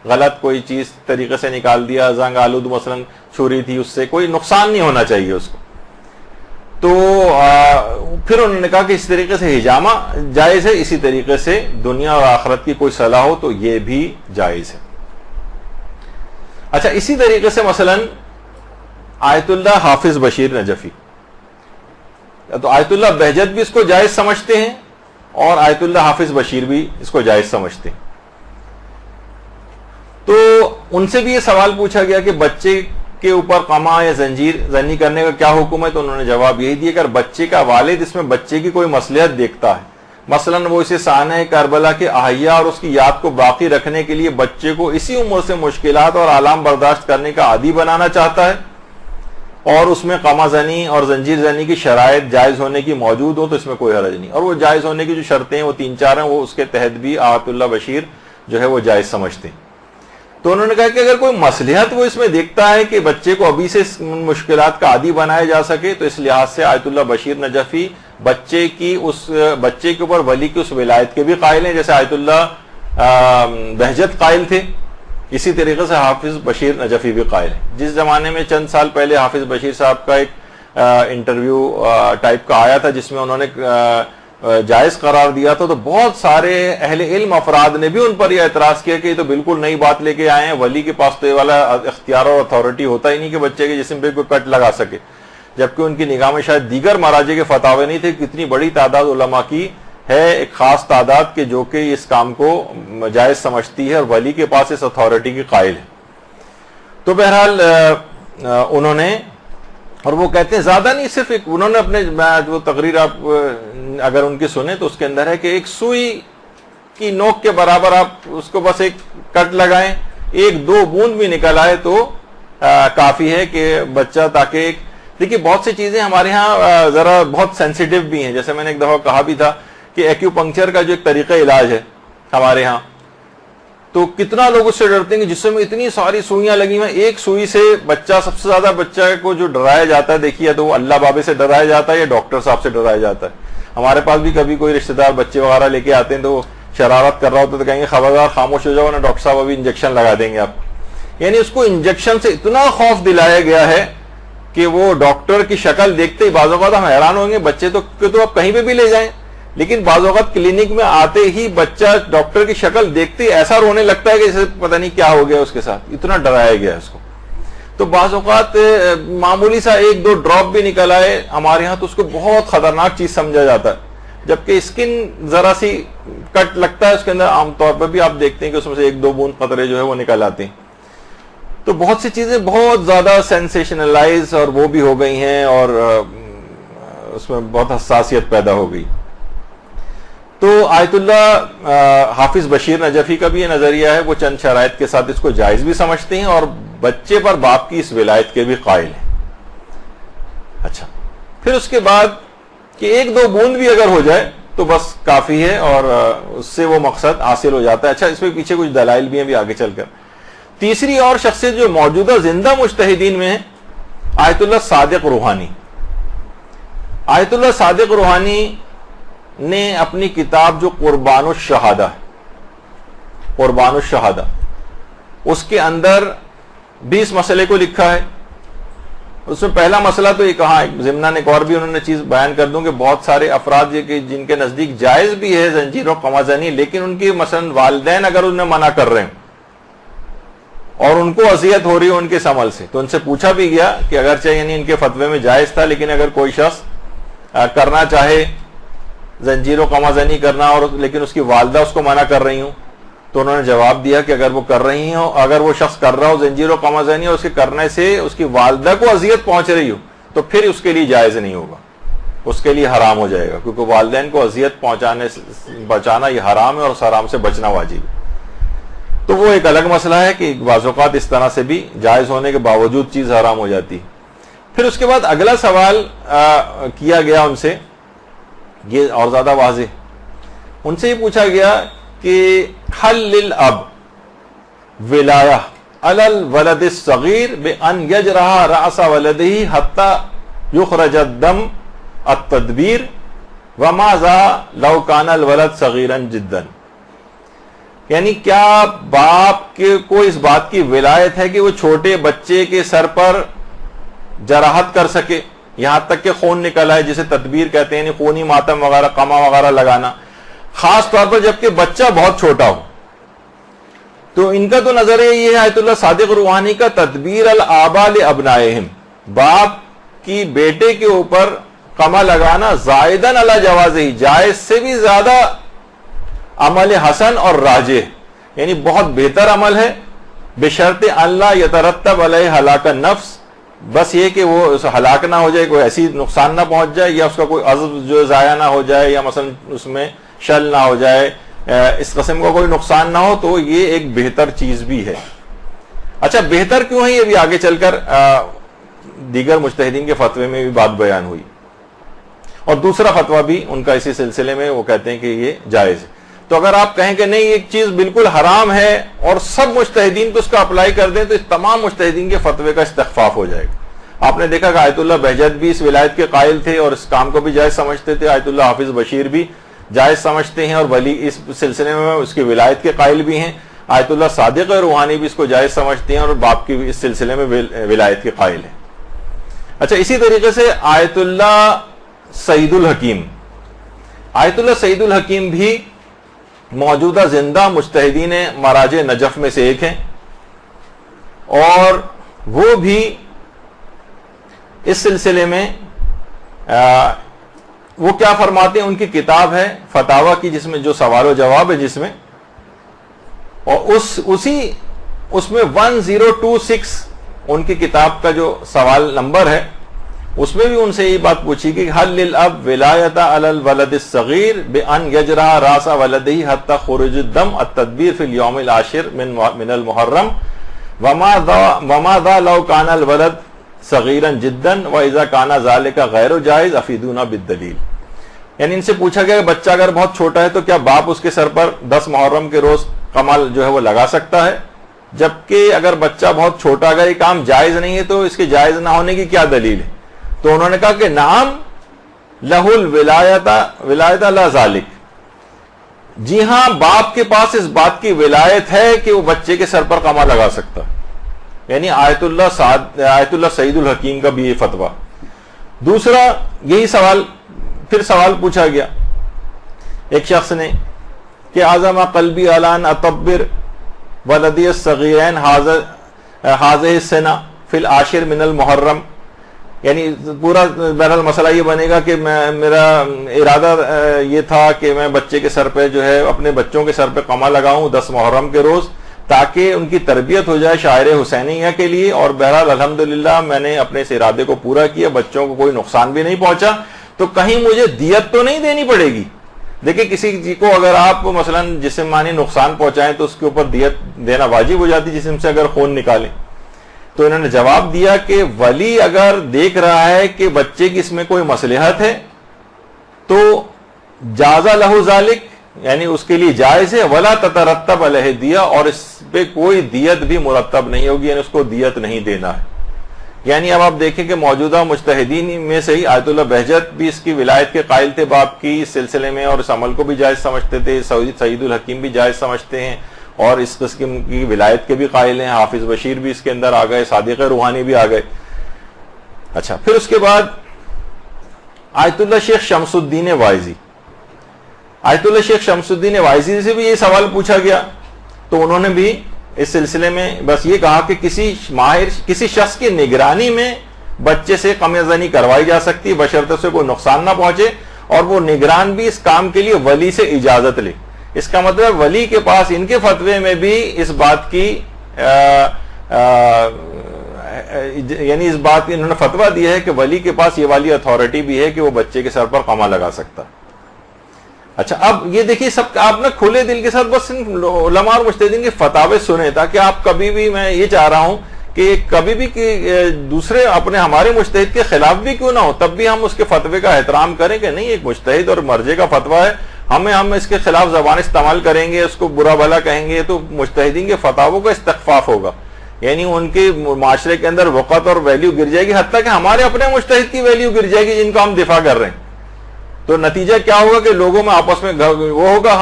S1: غلط کوئی چیز طریقے سے نکال دیا، زنگ آلود مثلا چھری تھی، اس سے کوئی نقصان نہیں ہونا چاہیے اس کو، تو پھر انہوں نے کہا کہ اس طریقے سے حجامہ جائز ہے، اسی طریقے سے دنیا اور آخرت کی کوئی صلاح ہو تو یہ بھی جائز ہے۔ اچھا اسی طریقے سے مثلا آیت اللہ حافظ بشیر نجفی، تو آیت اللہ بہجت بھی اس کو جائز سمجھتے ہیں اور آیت اللہ حافظ بشیر بھی اس کو جائز سمجھتے ہیں۔ تو ان سے بھی یہ سوال پوچھا گیا کہ بچے کے اوپر قما یا زنجیر زنی کرنے کا کیا حکم ہے؟ تو انہوں نے جواب یہی دیا کہ اگر بچے کا والد اس میں بچے کی کوئی مصلحت دیکھتا ہے، مثلاً وہ اسے سانحہ کربلا کے احیا اور اس کی یاد کو باقی رکھنے کے لیے بچے کو اسی عمر سے مشکلات اور آلام برداشت کرنے کا عادی بنانا چاہتا ہے، اور اس میں قما زنی اور زنجیر زنی کی شرائط جائز ہونے کی موجود ہو، تو اس میں کوئی حرج نہیں، اور وہ جائز ہونے کی جو شرطیں ہیں وہ 3-4 ہیں، وہ اس کے تحت بھی آیت اللہ بشیر جو ہے وہ جائز سمجھتے ہیں۔ تو انہوں نے کہا کہ اگر کوئی مصلحت وہ اس میں دیکھتا ہے کہ بچے کو ابھی سے مشکلات کا عادی بنایا جا سکے، تو اس لحاظ سے آیت اللہ بشیر نجفی بچے کے اوپر ولی کی اس ولایت کے بھی قائل ہیں، جیسے آیت اللہ بہجت قائل تھے، اسی طریقے سے حافظ بشیر نجفی بھی قائل ہیں۔ جس زمانے میں چند سال پہلے حافظ بشیر صاحب کا ایک انٹرویو ٹائپ کا آیا تھا جس میں انہوں نے جائز قرار دیا تھا، تو بہت سارے اہل علم افراد نے بھی ان پر یہ اعتراض کیا کہ یہ تو بالکل نئی بات لے کے آئے ہیں، ولی کے پاس تو یہ والا اختیار اور اتھارٹی ہوتا ہی نہیں کہ بچے کے جسم پہ کوئی کٹ لگا سکے، جبکہ ان کی نگاہ میں شاید دیگر مراجع کے فتاوے نہیں تھے، کتنی بڑی تعداد علماء کی ہے، ایک خاص تعداد کے جو کہ اس کام کو جائز سمجھتی ہے اور ولی کے پاس اس اتھارٹی کی قائل ہے۔ تو بہرحال انہوں نے، اور وہ کہتے ہیں زیادہ نہیں، صرف ایک انہوں نے اپنے وہ تقریر آپ اگر ان کی سنیں تو اس کے اندر ہے کہ ایک سوئی کی نوک کے برابر آپ اس کو بس ایک کٹ لگائیں، 1-2 بوند بھی نکل آئے تو کافی ہے کہ بچہ، تاکہ دیکھیے بہت سی چیزیں ہمارے ہاں ذرا بہت سینسیٹیو بھی ہیں، جیسے میں نے ایک دفعہ کہا بھی تھا کہ ایکیوپنکچر کا جو ایک طریقہ علاج ہے ہمارے ہاں، تو کتنا لوگ اس سے ڈرتے ہیں کہ جسم میں اتنی ساری سوئیاں لگی ہوئی ہیں، ایک سوئی سے بچہ، سب سے زیادہ بچہ کو جو ڈرایا جاتا ہے دیکھیے تو وہ اللہ بابے سے ڈرایا جاتا ہے یا ڈاکٹر صاحب سے ڈرایا جاتا ہے۔ ہمارے پاس بھی کبھی کوئی رشتہ دار بچے وغیرہ لے کے آتے ہیں تو وہ شرارت کر رہا ہوتا ہے تو کہیں گے خبردار خاموش ہو جاؤ نا ڈاکٹر صاحب ابھی انجیکشن لگا دیں گے آپ، یعنی اس کو انجیکشن سے اتنا خوف دلایا گیا ہے کہ وہ ڈاکٹر کی شکل دیکھتے ہی بعض اوقات ہم حیران ہوں گے، بچے تو آپ کہیں پہ بھی لے جائیں، لیکن بعض اوقات کلینک میں آتے ہی بچہ ڈاکٹر کی شکل دیکھتے ہی ایسا رونے لگتا ہے کہ جیسے پتہ نہیں کیا ہو گیا اس کے ساتھ، اتنا ڈرایا گیا اس کو۔ تو بعض اوقات معمولی سا 1-2 ڈراپ بھی نکل آئے ہمارے ہاں تو اس کو بہت خطرناک چیز سمجھا جاتا ہے، جبکہ اسکن ذرا سی کٹ لگتا ہے اس کے اندر عام طور پر بھی آپ دیکھتے ہیں کہ اس میں سے 1-2 بوند قطرے جو ہے وہ نکل آتے ہیں۔ تو بہت سی چیزیں بہت زیادہ سینسیشنلائز اور وہ بھی ہو گئی ہیں اور اس میں بہت حساسیت پیدا ہو گئی۔ تو آیت اللہ حافظ بشیر نجفی کا بھی یہ نظریہ ہے، وہ چند شرائط کے ساتھ اس کو جائز بھی سمجھتے ہیں اور بچے پر باپ کی اس ولایت کے بھی قائل ہیں۔ اچھا، پھر اس کے بعد کہ 1-2 بوند بھی اگر ہو جائے تو بس کافی ہے اور اس سے وہ مقصد حاصل ہو جاتا ہے۔ اچھا، اس میں پیچھے کچھ دلائل بھی ہیں بھی آگے چل کر۔ تیسری اور شخصیت جو موجودہ زندہ مجتہدین میں ہے، آیت اللہ صادق روحانی۔ آیت اللہ صادق روحانی نے اپنی کتاب جو قربان الشہادہ، قربان الشہادہ، اس کے اندر 20 مسئلے کو لکھا ہے۔ اس میں پہلا مسئلہ تو یہ کہا، ضمناً ایک اور بھی انہوں نے چیز بیان کر دوں کہ بہت سارے افراد یہ کہ جن کے نزدیک جائز بھی ہے زنجیر و قما زنی، لیکن ان کی مثلا والدین اگر انہیں منع کر رہے ہیں اور ان کو اذیت ہو رہی ہے ان کے اس عمل سے، تو ان سے پوچھا بھی گیا کہ اگرچہ یعنی ان کے فتوے میں جائز تھا، لیکن اگر کوئی شخص کرنا چاہے زنجیر و قما زنی کرنا اور لیکن اس کی والدہ اس کو منع کر رہی ہوں، تو انہوں نے جواب دیا کہ اگر وہ کر رہی ہوں، اگر وہ شخص کر رہا ہو زنجیر و قما زنی اور اس کے کرنے سے اس کی والدہ کو اذیت پہنچ رہی ہو، تو پھر اس کے لیے جائز نہیں ہوگا، اس کے لیے حرام ہو جائے گا، کیونکہ والدین کو اذیت پہنچانے بچانا یہ حرام ہے اور اس حرام سے بچنا واجب ہے۔ تو وہ ایک الگ مسئلہ ہے کہ بعض اوقات اس طرح سے بھی جائز ہونے کے باوجود چیز حرام ہو جاتی ہے۔ پھر اس کے بعد اگلا سوال کیا گیا ان سے، یہ اور زیادہ واضح، ان سے یہ پوچھا گیا کہ حل للاب ولایہ علی الولد الصغیر بان یجرح رأس ولدہ حتی یخرج الدم التدبیر وماذا لو کان الولد صغیرا جدا، یعنی کیا باپ کو اس بات کی ولایت ہے کہ وہ چھوٹے بچے کے سر پر جراحت کر سکے یہاں تک کہ خون نکل آئے، جسے تدبیر کہتے ہیں، یعنی خونی ماتم وغیرہ قما وغیرہ لگانا، خاص طور پر جبکہ بچہ بہت چھوٹا ہو۔ تو ان کا تو نظریہ یہ ہے آیت اللہ صادق روحانی کا، تدبیر الآباء لابنائہم، باپ کی بیٹے کے اوپر قما لگانا زائدن علی جوازہ، جائز سے بھی زیادہ عمل حسن اور راجح، یعنی بہت بہتر عمل ہے بشرط اللہ یترتب علیہ ہلاک النفس، بس یہ کہ وہ ہلاک نہ ہو جائے، کوئی ایسی نقصان نہ پہنچ جائے، یا اس کا کوئی عزم جو ضائع نہ ہو جائے، یا مثلا اس میں شل نہ ہو جائے، اس قسم کا کوئی نقصان نہ ہو، تو یہ ایک بہتر چیز بھی ہے۔ اچھا بہتر کیوں ہے، یہ بھی آگے چل کر دیگر مجتہدین کے فتوے میں بھی بات بیان ہوئی، اور دوسرا فتویٰ بھی ان کا اسی سلسلے میں، وہ کہتے ہیں کہ یہ جائز ہے۔ تو اگر آپ کہیں کہ نہیں ایک چیز بالکل حرام ہے اور سب مجتہدین کو اس کا اپلائی کر دیں، تو اس تمام مجتہدین کے فتوے کا استخفاف ہو جائے گا۔ آپ نے دیکھا کہ آیت اللہ بہجت بھی اس ولایت کے قائل تھے اور اس کام کو بھی جائز سمجھتے تھے، آیت اللہ حافظ بشیر بھی جائز سمجھتے ہیں اور ولی اس سلسلے میں اس کی ولایت کے قائل بھی ہیں، آیت اللہ صادق روحانی بھی اس کو جائز سمجھتے ہیں اور باپ کی اس سلسلے میں ولایت کے قائل ہیں۔ اچھا اسی طریقے سے آیت اللہ سعید الحکیم، آیت اللہ سعید الحکیم بھی موجودہ زندہ مجتہدین مراجع نجف میں سے ایک ہیں، اور وہ بھی اس سلسلے میں وہ کیا فرماتے ہیں، ان کی کتاب ہے فتاوی کی، جس میں جو سوال و جواب ہے جس میں، اور اس میں 1026 ان کی کتاب کا جو سوال نمبر ہے، اس میں بھی ان سے یہ بات پوچھی کہ حل للاب ولایت علی الولد الصغیر بان یجرح راس ولدہ حتی خروج الدم التدبیر فی الیوم العاشر من المحرم وما ذا لو کان الولد صغیرا جدا واذا کان ذلک غیر جائز افیدونا بالدلیل۔ یعنی ان سے پوچھا گیا کہ بچہ اگر بہت چھوٹا ہے تو کیا باپ اس کے سر پر 10 محرم کے روز کمال جو ہے وہ لگا سکتا ہے، جبکہ اگر بچہ بہت چھوٹا، اگر یہ کام جائز نہیں ہے تو اس کے جائز نہ ہونے کی کیا دلیل ہے؟ تو انہوں نے کہا کہ نعم لہ الولایت لا ذالک، جی ہاں باپ کے پاس اس بات کی ولایت ہے کہ وہ بچے کے سر پر قمع لگا سکتا ہے، یعنی آیت اللہ سعید الحکیم کا بھی یہ فتویٰ۔ دوسرا یہی سوال، پھر سوال پوچھا گیا ایک شخص نے کہ اعظم قلبی علان اطبر ولدی الصغیرین حاضہ السنہ فی العاشر من المحرم، یعنی پورا بہرحال مسئلہ یہ بنے گا کہ میرا ارادہ یہ تھا کہ میں بچے کے سر پہ جو ہے اپنے بچوں کے سر پہ قمع لگاؤں 10 محرم کے روز، تاکہ ان کی تربیت ہو جائے شاعر حسینیہ کے لیے، اور بہرحال الحمدللہ میں نے اپنے اس ارادے کو پورا کیا، بچوں کو کوئی نقصان بھی نہیں پہنچا، تو کہیں مجھے دیت تو نہیں دینی پڑے گی؟ دیکھیں کسی کو اگر آپ مثلا جسمانی نقصان پہنچائیں تو اس کے اوپر دیت دینا واجب ہو جاتی جسم سے اگر خون نکالیں۔ تو انہوں نے جواب دیا کہ ولی اگر دیکھ رہا ہے کہ بچے کی اس میں کوئی مصلحت ہے تو جازا لہو ذالک، یعنی اس کے لیے جائز ہے، ولا تترتب علیہ دیہ، اور اس پہ کوئی دیت بھی مرتب نہیں ہوگی، یعنی اس کو دیت نہیں دینا ہے۔ یعنی اب آپ دیکھیں کہ موجودہ مجتہدین میں سے ہی آیت اللہ بہجت بھی اس کی ولایت کے قائل تھے باپ کی اس سلسلے میں، اور اس عمل کو بھی جائز سمجھتے تھے، سعید الحکیم بھی جائز سمجھتے ہیں اور اس قسم کی ولایت کے بھی قائل ہیں، حافظ بشیر بھی اس کے اندر آ گئے، صادق روحانی بھی آ گئے۔ اچھا پھر اس کے بعد آیت اللہ شیخ شمس الدین وائزی، آیت اللہ شیخ شمس الدین وائزی سے بھی یہ سوال پوچھا گیا، تو انہوں نے بھی اس سلسلے میں بس یہ کہا کہ کسی شخص کی نگرانی میں بچے سے قمع زنی کروائی جا سکتی بشرط سے کوئی نقصان نہ پہنچے، اور وہ نگران بھی اس کام کے لیے ولی سے اجازت لے۔ اس کا مطلب ولی کے پاس، ان کے فتوے میں بھی اس بات کی یعنی اس بات کی انہوں نے فتویٰ دیا ہے کہ ولی کے پاس یہ والی اتھارٹی بھی ہے کہ وہ بچے کے سر پر قمع لگا سکتا۔ اچھا اب یہ دیکھیے سب آپ نے کھلے دل کے ساتھ بس علماء اور مجتہدین کے فتاوے سنے، تاکہ آپ کبھی بھی، میں یہ چاہ رہا ہوں کہ کبھی بھی دوسرے ہمارے مجتہد کے خلاف بھی کیوں نہ ہو، تب بھی ہم اس کے فتوے کا احترام کریں کہ نہیں ایک مجتہد اور مرجع کا فتویٰ ہے، ہم اس کے خلاف زبان استعمال کریں گے، اس کو برا بھلا کہیں گے تو مجتہدین کے فتاووں کا استخفاف ہوگا، یعنی ان کے معاشرے کے اندر وقت اور ویلیو گر جائے گی، حتیٰ کہ ہمارے اپنے مجتہد کی ویلیو گر جائے گی جن کا ہم دفاع کر رہے ہیں۔ تو نتیجہ کیا ہوگا کہ لوگوں میں آپس میں وہ ہوگا،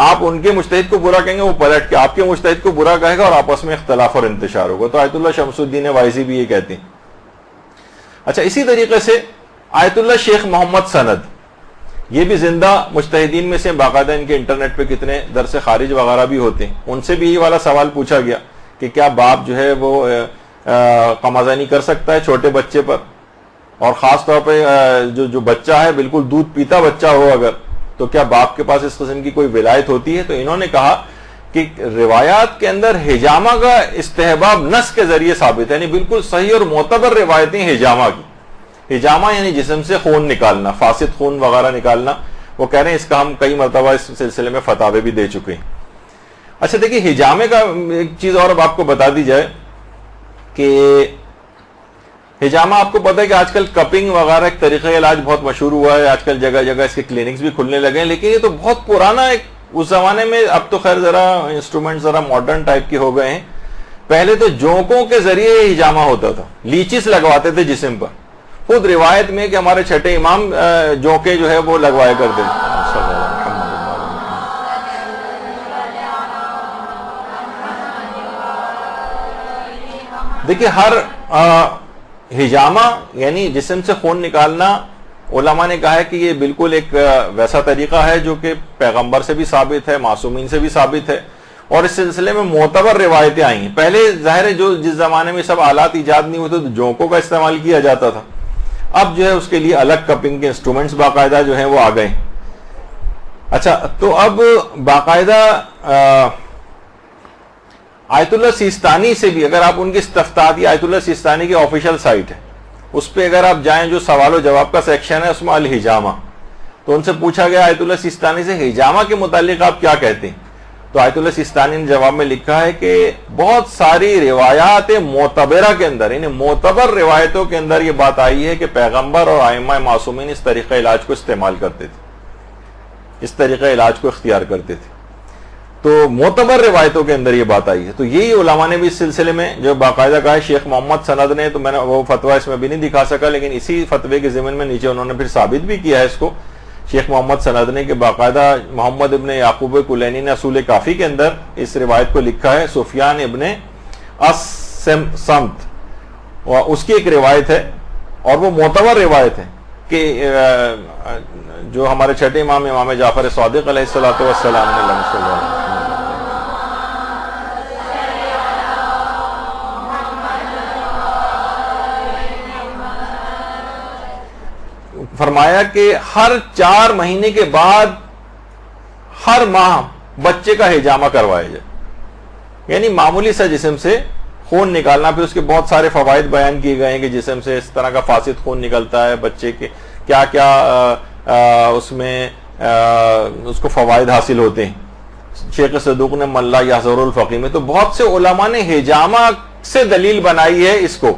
S1: آپ ان کے مجتہد کو برا کہیں گے، وہ پلٹ کے آپ کے مجتہد کو برا کہے گا، اور آپس میں اختلاف اور انتشار ہوگا۔ تو آیت اللہ شمس الدین وائزی بھی یہ کہتے ہیں۔ اچھا اسی طریقے سے آیت اللہ شیخ محمد سند، یہ بھی زندہ مجتہدین میں سے، باقاعدہ ان کے انٹرنیٹ پہ کتنے درس خارج وغیرہ بھی ہوتے ہیں، ان سے بھی یہ والا سوال پوچھا گیا کہ کیا باپ جو ہے وہ قمع زنی کر سکتا ہے چھوٹے بچے پر، اور خاص طور پہ جو بچہ ہے بالکل دودھ پیتا بچہ ہو اگر، تو کیا باپ کے پاس اس قسم کی کوئی ولایت ہوتی ہے؟ تو انہوں نے کہا کہ روایات کے اندر حجامہ کا استحباب نص کے ذریعے ثابت ہے، یعنی بالکل صحیح اور معتبر روایتیں حجامہ کی. حجامہ یعنی جسم سے خون نکالنا، فاسد خون وغیرہ نکالنا. وہ کہہ رہے ہیں اس کا ہم کئی مرتبہ اس سلسلے میں فتاوے بھی دے چکے ہیں. اچھا دیکھیے حجامے کا ایک چیز اور اب آپ کو بتا دی جائے کہ حجامہ آپ کو پتا ہے کہ آج کل کپنگ وغیرہ ایک طریقہ علاج بہت مشہور ہوا ہے، آج کل جگہ جگہ اس کے کلینکس بھی کھلنے لگے ہیں، لیکن یہ تو بہت پرانا ایک اس زمانے میں، اب تو خیر ذرا انسٹرومنٹ ذرا ماڈرن ٹائپ کے ہو گئے ہیں. پہلے تو جونکوں کے ذریعے حجامہ ہوتا تھا، لیچس لگواتے تھے جسم پر. خود روایت میں کہ ہمارے چھٹے امام جونکے جو ہے وہ لگوایا کرتے تھے. دیکھیے ہر حجامہ یعنی جسم سے خون نکالنا، علماء نے کہا ہے کہ یہ بالکل ایک ویسا طریقہ ہے جو کہ پیغمبر سے بھی ثابت ہے، معصومین سے بھی ثابت ہے، اور اس سلسلے میں معتبر روایتیں آئی ہیں. پہلے ظاہر ہے جس زمانے میں سب آلات ایجاد نہیں ہوتے تو جونکوں کا استعمال کیا جاتا تھا. اب جو ہے اس کے لیے الگ کپنگ کے انسٹرومنٹس باقاعدہ جو ہیں وہ آ گئے. اچھا تو اب باقاعدہ آیت اللہ سیستانی سے بھی، اگر آپ ان کی استفتاحی آیت اللہ سیستانی کی آفیشیل سائٹ ہے اس پہ اگر آپ جائیں، جو سوال و جواب کا سیکشن ہے اس میں الحجامہ، تو ان سے پوچھا گیا آیت اللہ سیستانی سے حجامہ کے متعلق آپ کیا کہتے ہیں. تو آیت اللہ سیستانی نے جواب میں لکھا ہے کہ بہت ساری روایات معتبرہ کے اندر، یعنی معتبر روایتوں کے اندر یہ بات آئی ہے کہ پیغمبر اور ائمہ معصومین اس طریقہ علاج کو استعمال کرتے تھے، اس طریقہ علاج کو اختیار کرتے تھے. تو معتبر روایتوں کے اندر یہ بات آئی ہے. تو یہی علماء نے بھی اس سلسلے میں جو باقاعدہ کہا ہے. شیخ محمد سند نے، تو میں نے وہ فتویٰ اس میں بھی نہیں دکھا سکا، لیکن اسی فتوے کے ضمن میں نیچے انہوں نے پھر ثابت بھی کیا ہے اس کو، شیخ محمد سند نے، کہ باقاعدہ محمد ابن یعقوب کلینی نے اصول کافی کے اندر اس روایت کو لکھا ہے. سفیان ابن السمت اس کی ایک روایت ہے اور وہ معتبر روایت ہے کہ جو ہمارے چھٹے امام امام جعفر صادق علیہ الصلوۃ والسلام نے فرمایا کہ ہر 4 مہینے کے بعد ہر ماہ بچے کا حجامہ کروایا جائے. یعنی معمولی سا جسم سے خون نکالنا. پھر اس کے بہت سارے فوائد بیان کیے گئے ہیں کہ جسم سے اس طرح کا فاسد خون نکلتا ہے، بچے کے کیا کیا اس میں اس کو فوائد حاصل ہوتے ہیں. شیخ صدوق نے ملا یحذر الفقی میں تو بہت سے علماء نے حجامہ سے دلیل بنائی ہے اس کو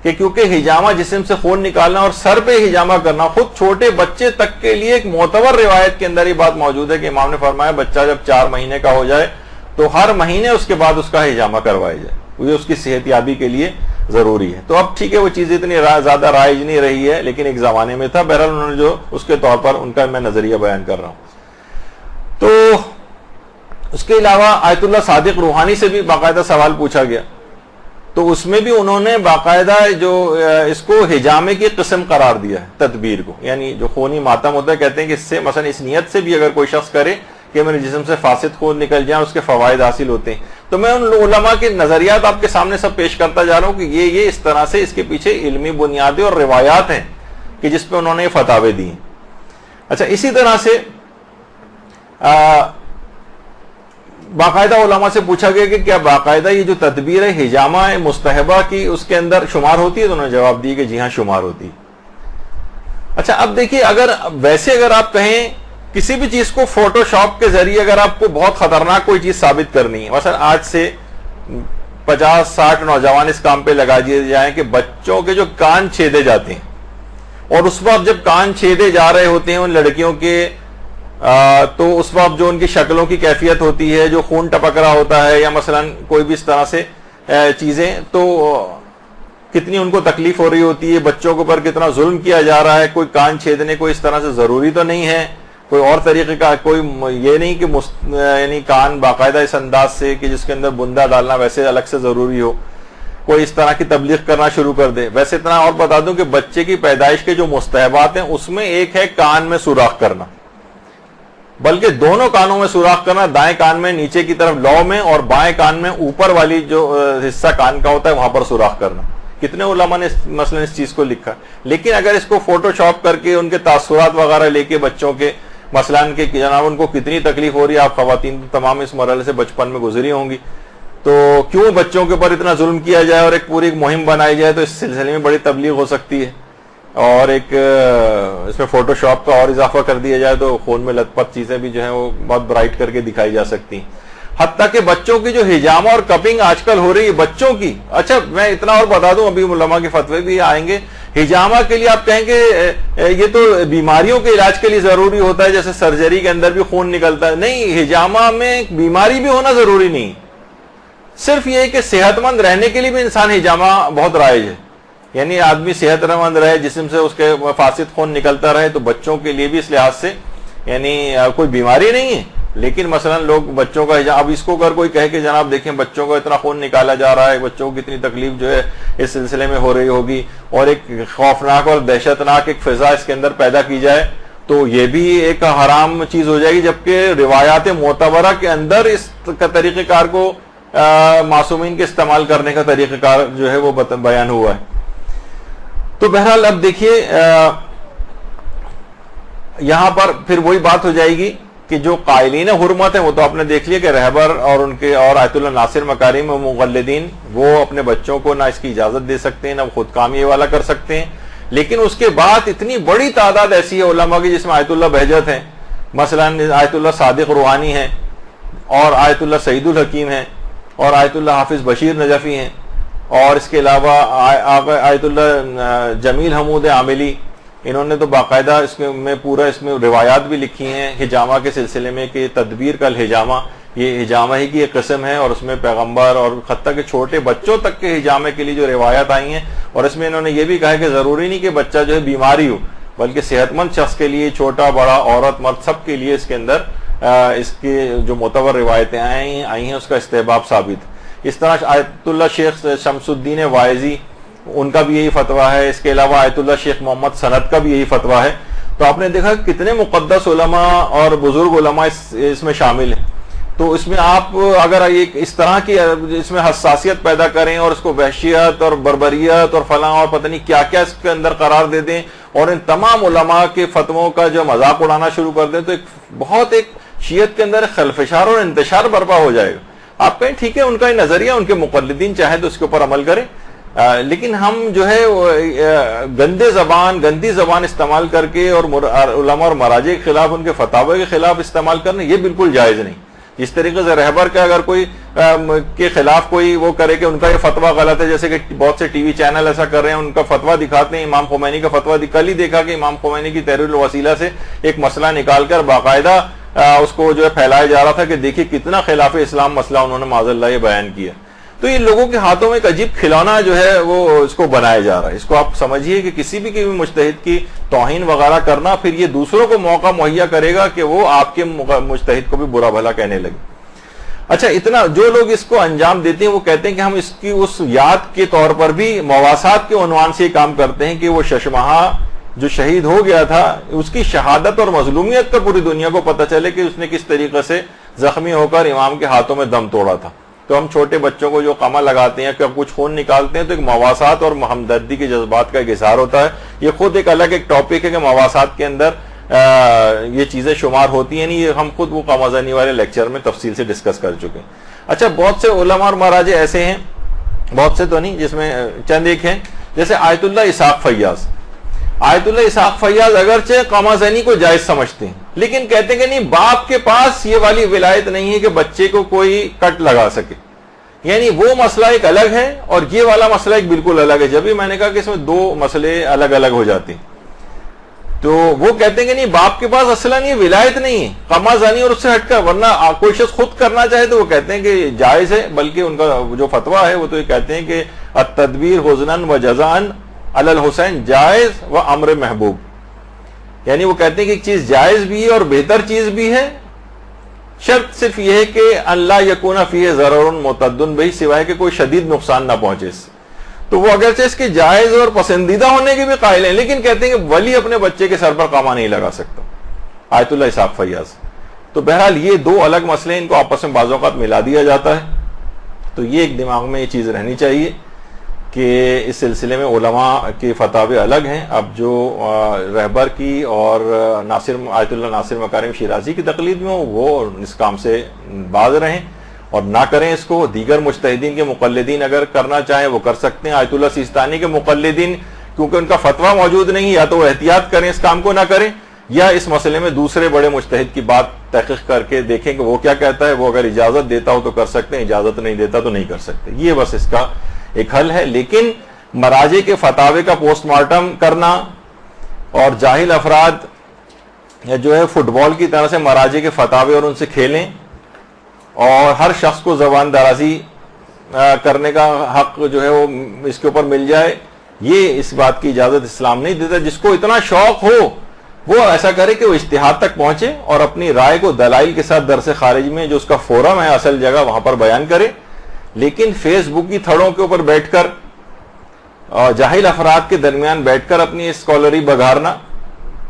S1: کہ کیونکہ حجامہ جسم سے خون نکالنا اور سر پہ حجامہ کرنا خود چھوٹے بچے تک کے لیے ایک معتبر روایت کے اندر یہ بات موجود ہے کہ امام نے فرمایا بچہ جب 4 مہینے کا ہو جائے تو ہر مہینے اس کے بعد اس کا حجامہ کروایا جائے، یہ اس کی صحت یابی کے لیے ضروری ہے. تو اب ٹھیک ہے وہ چیز اتنی زیادہ رائج نہیں رہی ہے، لیکن ایک زمانے میں تھا. بہرحال انہوں نے جو اس کے طور پر ان کا میں نظریہ بیان کر رہا ہوں. تو اس کے علاوہ آیت اللہ صادق روحانی سے بھی باقاعدہ سوال پوچھا گیا، تو اس میں بھی انہوں نے باقاعدہ جو اس کو حجامے کی قسم قرار دیا ہے، تدبیر کو، یعنی جو خونی ماتم ہوتا ہے، کہتے ہیں کہ اس سے مثلا اس نیت سے بھی اگر کوئی شخص کرے کہ میرے جسم سے فاسد خون نکل جائیں، اس کے فوائد حاصل ہوتے ہیں. تو میں ان علماء کے نظریات آپ کے سامنے سب پیش کرتا جا رہا ہوں کہ یہ اس طرح سے اس کے پیچھے علمی بنیادیں اور روایات ہیں کہ جس پہ انہوں نے یہ فتاوے دی ہیں. اچھا اسی طرح سے باقاعدہ علماء سے پوچھا گیا کہ کیا باقاعدہ یہ جو تدبیر ہے حجامہ مستحبہ کی اس کے اندر شمار ہوتی ہے؟ تو انہوں نے جواب دی کہ جی ہاں شمار ہوتی ہے. اچھا اب دیکھیے اگر آپ کہیں کسی بھی چیز کو فوٹو شاپ کے ذریعے اگر آپ کو بہت خطرناک کوئی چیز ثابت کرنی ہے، مثلا آج سے 50-60 نوجوان اس کام پہ لگا دیے جائیں کہ بچوں کے جو کان چھیدے جاتے ہیں، اور اس وقت جب کان چھیدے جا رہے ہوتے ہیں ان لڑکیوں کے تو اس وقت جو ان کی شکلوں کی کیفیت ہوتی ہے، جو خون ٹپک رہا ہوتا ہے یا مثلا کوئی بھی اس طرح سے چیزیں، تو کتنی ان کو تکلیف ہو رہی ہوتی ہے، بچوں کے اوپر کتنا ظلم کیا جا رہا ہے. کوئی کان چھیدنے کو اس طرح سے ضروری تو نہیں ہے، کوئی اور طریقے کا، کوئی یہ نہیں کہ یعنی کان باقاعدہ اس انداز سے کہ جس کے اندر بندہ ڈالنا ویسے الگ سے ضروری ہو، کوئی اس طرح کی تبلیغ کرنا شروع کر دے. ویسے اتنا اور بتا دوں کہ بچے کی پیدائش کے جو مستحبات ہیں اس میں ایک ہے کان میں سوراخ کرنا، بلکہ دونوں کانوں میں سوراخ کرنا، دائیں کان میں نیچے کی طرف لو میں اور بائیں کان میں اوپر والی جو حصہ کان کا ہوتا ہے وہاں پر سوراخ کرنا. کتنے علماء نے مثلا اس چیز کو لکھا. لیکن اگر اس کو فوٹو شاپ کر کے ان کے تاثرات وغیرہ لے کے بچوں کے مثلاً کہ جناب ان کو کتنی تکلیف ہو رہی ہے، آپ خواتین تمام اس مرحلے سے بچپن میں گزری ہوں گی، تو کیوں بچوں کے اوپر اتنا ظلم کیا جائے اور ایک پوری مہم بنائی جائے، تو اس سلسلے میں بڑی تبلیغ ہو سکتی ہے، اور ایک اس میں فوٹو شاپ کا اور اضافہ کر دیا جائے تو خون میں لت پت چیزیں بھی جو ہیں وہ بہت برائٹ کر کے دکھائی جا سکتی ہیں. حتیٰ کہ بچوں کی جو ہجامہ اور کپنگ آج کل ہو رہی ہے بچوں کی، اچھا میں اتنا اور بتا دوں، ابھی علماء کے فتوے بھی آئیں گے. ہجامہ کے لیے آپ کہیں گے یہ تو بیماریوں کے علاج کے لیے ضروری ہوتا ہے، جیسے سرجری کے اندر بھی خون نکلتا ہے. نہیں، ہجامہ میں بیماری بھی ہونا ضروری نہیں، صرف یہ کہ صحت مند رہنے کے لیے بھی انسان ہجامہ بہت رائج ہے. یعنی آدمی صحت مند رہے، جسم سے اس کے فاسد خون نکلتا رہے، تو بچوں کے لیے بھی اس لحاظ سے یعنی کوئی بیماری نہیں ہے. لیکن مثلا لوگ بچوں کا اب اس کو اگر کوئی کہے کہ جناب دیکھیں بچوں کو اتنا خون نکالا جا رہا ہے، بچوں کو کتنی تکلیف جو ہے اس سلسلے میں ہو رہی ہوگی، اور ایک خوفناک اور دہشتناک ایک فضا اس کے اندر پیدا کی جائے، تو یہ بھی ایک حرام چیز ہو جائے گی. جبکہ روایات معتبرہ کے اندر اس طریقہ کار کو معصومین کے استعمال کرنے کا طریقہ کار جو ہے وہ بیان ہوا ہے. تو بہرحال اب دیکھیے یہاں پر پھر وہی بات ہو جائے گی کہ جو قائلین حرمت ہیں وہ تو آپ نے دیکھ لیا کہ رہبر اور ان کے اور آیت اللہ ناصر مکارم و مقلدین وہ اپنے بچوں کو نہ اس کی اجازت دے سکتے ہیں، نہ خود کامی والا کر سکتے ہیں. لیکن اس کے بعد اتنی بڑی تعداد ایسی ہے علماء کی جس میں آیت اللہ بہجت ہیں، مثلا آیت اللہ صادق روحانی ہیں، اور آیت اللہ سعید الحکیم ہیں، اور آیت اللہ حافظ بشیر نجفی ہیں، اور اس کے علاوہ آیت اللہ جمیل حمود عاملی. انہوں نے تو باقاعدہ اس میں پورا اس میں روایات بھی لکھی ہیں ہجامہ کے سلسلے میں کہ تدبیر کا الحجامہ، یہ ہجامہ ہی کی ایک قسم ہے، اور اس میں پیغمبر اور حتیٰ کہ چھوٹے بچوں تک کے ہجامے کے لیے جو روایات آئی ہیں، اور اس میں انہوں نے یہ بھی کہا ہے کہ ضروری نہیں کہ بچہ جو ہے بیماری ہو، بلکہ صحت مند شخص کے لیے، چھوٹا بڑا عورت مرد سب کے لیے اس کے اندر اس کی جو معتبر روایتیں آئی ہیں اس کا استحباب ثابت. اس طرح آیت اللہ شیخ شمس الدین واعظی ان کا بھی یہی فتویٰ ہے. اس کے علاوہ آیت اللہ شیخ محمد سند کا بھی یہی فتویٰ ہے. تو آپ نے دیکھا کتنے مقدس علماء اور بزرگ علماء اس میں شامل ہیں. تو اس میں آپ اگر ایک اس طرح کی اس میں حساسیت پیدا کریں اور اس کو وحشیت اور بربریت اور فلاں اور پتہ نہیں کیا کیا اس کے اندر قرار دے دیں، اور ان تمام علماء کے فتووں کا جو مذاق اڑانا شروع کر دیں، تو ایک شیعت کے اندر خلفشار اور انتشار برپا ہو جائے گا. آپ کہیں ٹھیک ہے ان کا نظریہ، ان کے مقلدین چاہیں تو اس کے اوپر عمل کریں، لیکن ہم جو ہے گندی زبان استعمال کر کے اور علماء اور مراجع کے خلاف، ان کے فتاوی کے خلاف استعمال کرنا یہ بالکل جائز نہیں. جس طریقے سے رہبر کا اگر کوئی کے خلاف کوئی وہ کرے کہ ان کا یہ فتویٰ غلط ہے، جیسے کہ بہت سے ٹی وی چینل ایسا کر رہے ہیں، ان کا فتویٰ دکھاتے ہیں، امام خمینی کا فتویٰ کل ہی دیکھا کہ امام خمینی کی تحریر الوسیلہ سے ایک مسئلہ نکال کر باقاعدہ اس کو جو ہے پھیلایا جا رہا تھا کہ دیکھیے کتنا خلاف اسلام مسئلہ انہوں نے معاذ اللہ یہ بیان کیا. تو یہ لوگوں کے ہاتھوں میں ایک عجیب کھلونا جو ہے وہ اس کو بنایا جا رہا ہے. اس کو آپ سمجھیے کہ کسی بھی مجتہد کی توہین وغیرہ کرنا پھر یہ دوسروں کو موقع مہیا کرے گا کہ وہ آپ کے مجتہد کو بھی برا بھلا کہنے لگے. اچھا، اتنا جو لوگ اس کو انجام دیتے ہیں وہ کہتے ہیں کہ ہم اس کی اس یاد کے طور پر بھی مواسات کے عنوان سے یہ کام کرتے ہیں کہ وہ ششمہا جو شہید ہو گیا تھا اس کی شہادت اور مظلومیت کا پوری دنیا کو پتہ چلے کہ اس نے کس طریقے سے زخمی ہو کر امام کے ہاتھوں میں دم توڑا تھا. تو ہم چھوٹے بچوں کو جو قمع لگاتے ہیں کہ اب کچھ خون نکالتے ہیں تو ایک مواسات اور ہمدردی کے جذبات کا ایک اظہار ہوتا ہے. یہ خود ایک الگ ایک ٹاپک ہے کہ مواسات کے اندر یہ چیزیں شمار ہوتی ہیں. یہ ہم خود وہ قمازنی والے لیکچر میں تفصیل سے ڈسکس کر چکے ہیں. اچھا، بہت سے علماء اور مراجع ایسے ہیں، بہت سے تو نہیں، جس میں چند ایک ہیں، جیسے آیت اللہ اسحاق فیاض. آیت اللہ اسحاق فیاض اگرچہ قمازنی کو جائز سمجھتے ہیں، لیکن کہتے ہیں کہ نہیں، باپ کے پاس یہ والی ولایت نہیں ہے کہ بچے کو کوئی کٹ لگا سکے. یعنی وہ مسئلہ ایک الگ ہے اور یہ والا مسئلہ ایک بالکل الگ ہے. جب بھی میں نے کہا کہ اس میں دو مسئلے الگ الگ ہو جاتے ہیں، تو وہ کہتے ہیں کہ نہیں، باپ کے پاس اصلاً یہ ولایت نہیں ہے قمازانی اور اس سے ہٹ کر، ورنہ کوئی شخص خود کرنا چاہے تو وہ کہتے ہیں کہ جائز ہے. بلکہ ان کا جو فتویٰ ہے وہ تو یہ کہتے ہیں کہ التدبیر حزناً و جزاءً علی الحسین جائز و امر محبوب. یعنی وہ کہتے ہیں کہ ایک چیز جائز بھی ہے اور بہتر چیز بھی ہے، شرط صرف یہ ہے کہ اللہ یکون فیہ ضرر معتد بہ، سوائے کہ کوئی شدید نقصان نہ پہنچے اس سے. تو وہ اگرچہ اس کے جائز اور پسندیدہ ہونے کے بھی قائل ہیں، لیکن کہتے ہیں کہ ولی اپنے بچے کے سر پر قامہ نہیں لگا سکتا. آیت اللہ اسحاق فیاض. تو بہرحال یہ دو الگ مسئلے، ان کو آپس میں بعض اوقات ملا دیا جاتا ہے. تو یہ ایک دماغ میں یہ چیز رہنی چاہیے. کہ اس سلسلے میں علماء کے فتاوے الگ ہیں. اب جو رہبر کی اور آیت اللہ ناصر مکارم شیرازی کی تقلید میں ہو وہ اس کام سے باز رہیں اور نہ کریں اس کو. دیگر مجتہدین کے مقلدین اگر کرنا چاہیں وہ کر سکتے ہیں. آیت اللہ سیستانی کے مقلدین کیونکہ ان کا فتویٰ موجود نہیں، یا تو وہ احتیاط کریں اس کام کو نہ کریں، یا اس مسئلے میں دوسرے بڑے مجتہد کی بات تحقیق کر کے دیکھیں کہ وہ کیا کہتا ہے. وہ اگر اجازت دیتا ہو تو کر سکتے ہیں، اجازت نہیں دیتا تو نہیں کر سکتے. یہ بس اس کا ایک حل ہے. لیکن مراجع کے فتاوے کا پوسٹ مارٹم کرنا اور جاہل افراد جو ہے فٹ بال کی طرح سے مراجع کے فتاوے اور ان سے کھیلیں اور ہر شخص کو زبان درازی کرنے کا حق جو ہے وہ اس کے اوپر مل جائے، یہ اس بات کی اجازت اسلام نہیں دیتا. جس کو اتنا شوق ہو وہ ایسا کرے کہ وہ اجتہاد تک پہنچے اور اپنی رائے کو دلائل کے ساتھ درس خارج میں جو اس کا فورم ہے اصل جگہ وہاں پر بیان کرے. لیکن فیس بک کی تھڑوں کے اوپر بیٹھ کر اور جاہل افراد کے درمیان بیٹھ کر اپنی اسکالری بگھارنا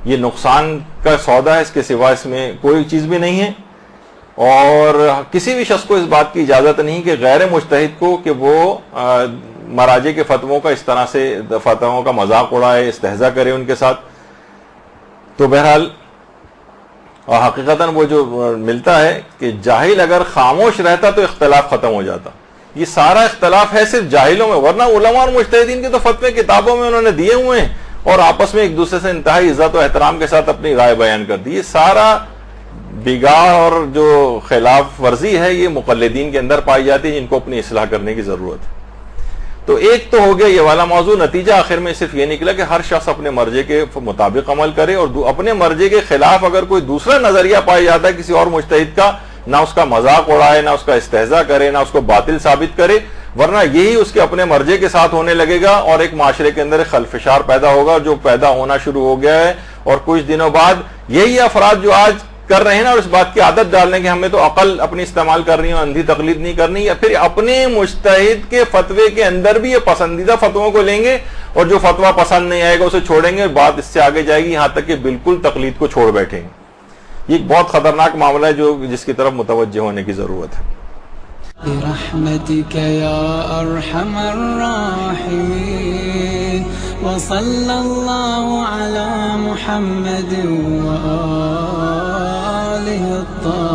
S1: یہ نقصان کا سودا ہے. اس کے سوا اس میں کوئی چیز بھی نہیں ہے. اور کسی بھی شخص کو اس بات کی اجازت نہیں کہ غیر مجتہد کو کہ وہ مراجع کے فتووں کا اس طرح سے فتووں کا مذاق اڑائے، استہزاء کرے ان کے ساتھ. تو بہرحال حقیقتاً وہ جو ملتا ہے کہ جاہل اگر خاموش رہتا تو اختلاف ختم ہو جاتا. یہ سارا اختلاف ہے صرف جاہلوں میں، ورنہ علماء اور مجتہدین کے تو فتوے کتابوں میں انہوں نے دیے ہوئے ہیں اور آپس میں ایک دوسرے سے انتہائی عزت و احترام کے ساتھ اپنی رائے بیان کر دی. یہ سارا بگاڑ اور جو خلاف ورزی ہے یہ مقلدین کے اندر پائی جاتی ہے، جن کو اپنی اصلاح کرنے کی ضرورت ہے. تو ایک تو ہو گیا یہ والا موضوع. نتیجہ آخر میں صرف یہ نکلا کہ ہر شخص اپنے مرجے کے مطابق عمل کرے اور اپنے مرجے کے خلاف اگر کوئی دوسرا نظریہ پایا جاتا ہے کسی اور مجتہد کا، نہ اس کا مذاق اڑائے، نہ اس کا استہزاء کرے، نہ اس کو باطل ثابت کرے، ورنہ یہی اس کے اپنے مرجے کے ساتھ ہونے لگے گا اور ایک معاشرے کے اندر خلفشار پیدا ہوگا جو پیدا ہونا شروع ہو گیا ہے. اور کچھ دنوں بعد یہی افراد جو آج کر رہے ہیں نا اور اس بات کی عادت ڈال لیں کہ ہمیں تو عقل اپنی استعمال کرنی ہے، اندھی تقلید نہیں کرنی، یا پھر اپنے مجتہد کے فتوے کے اندر بھی یہ پسندیدہ فتووں کو لیں گے اور جو فتویٰ پسند نہیں آئے گا اسے چھوڑیں گے. بات اس سے آگے جائے گی یہاں تک کہ بالکل تقلید کو چھوڑ بیٹھیں گے. یہ ایک بہت خطرناک معاملہ ہے جس کی طرف متوجہ ہونے کی ضرورت ہے.
S3: برحمتك يا أرحم الراحمين وصلى الله على محمد وآله الطاهرين.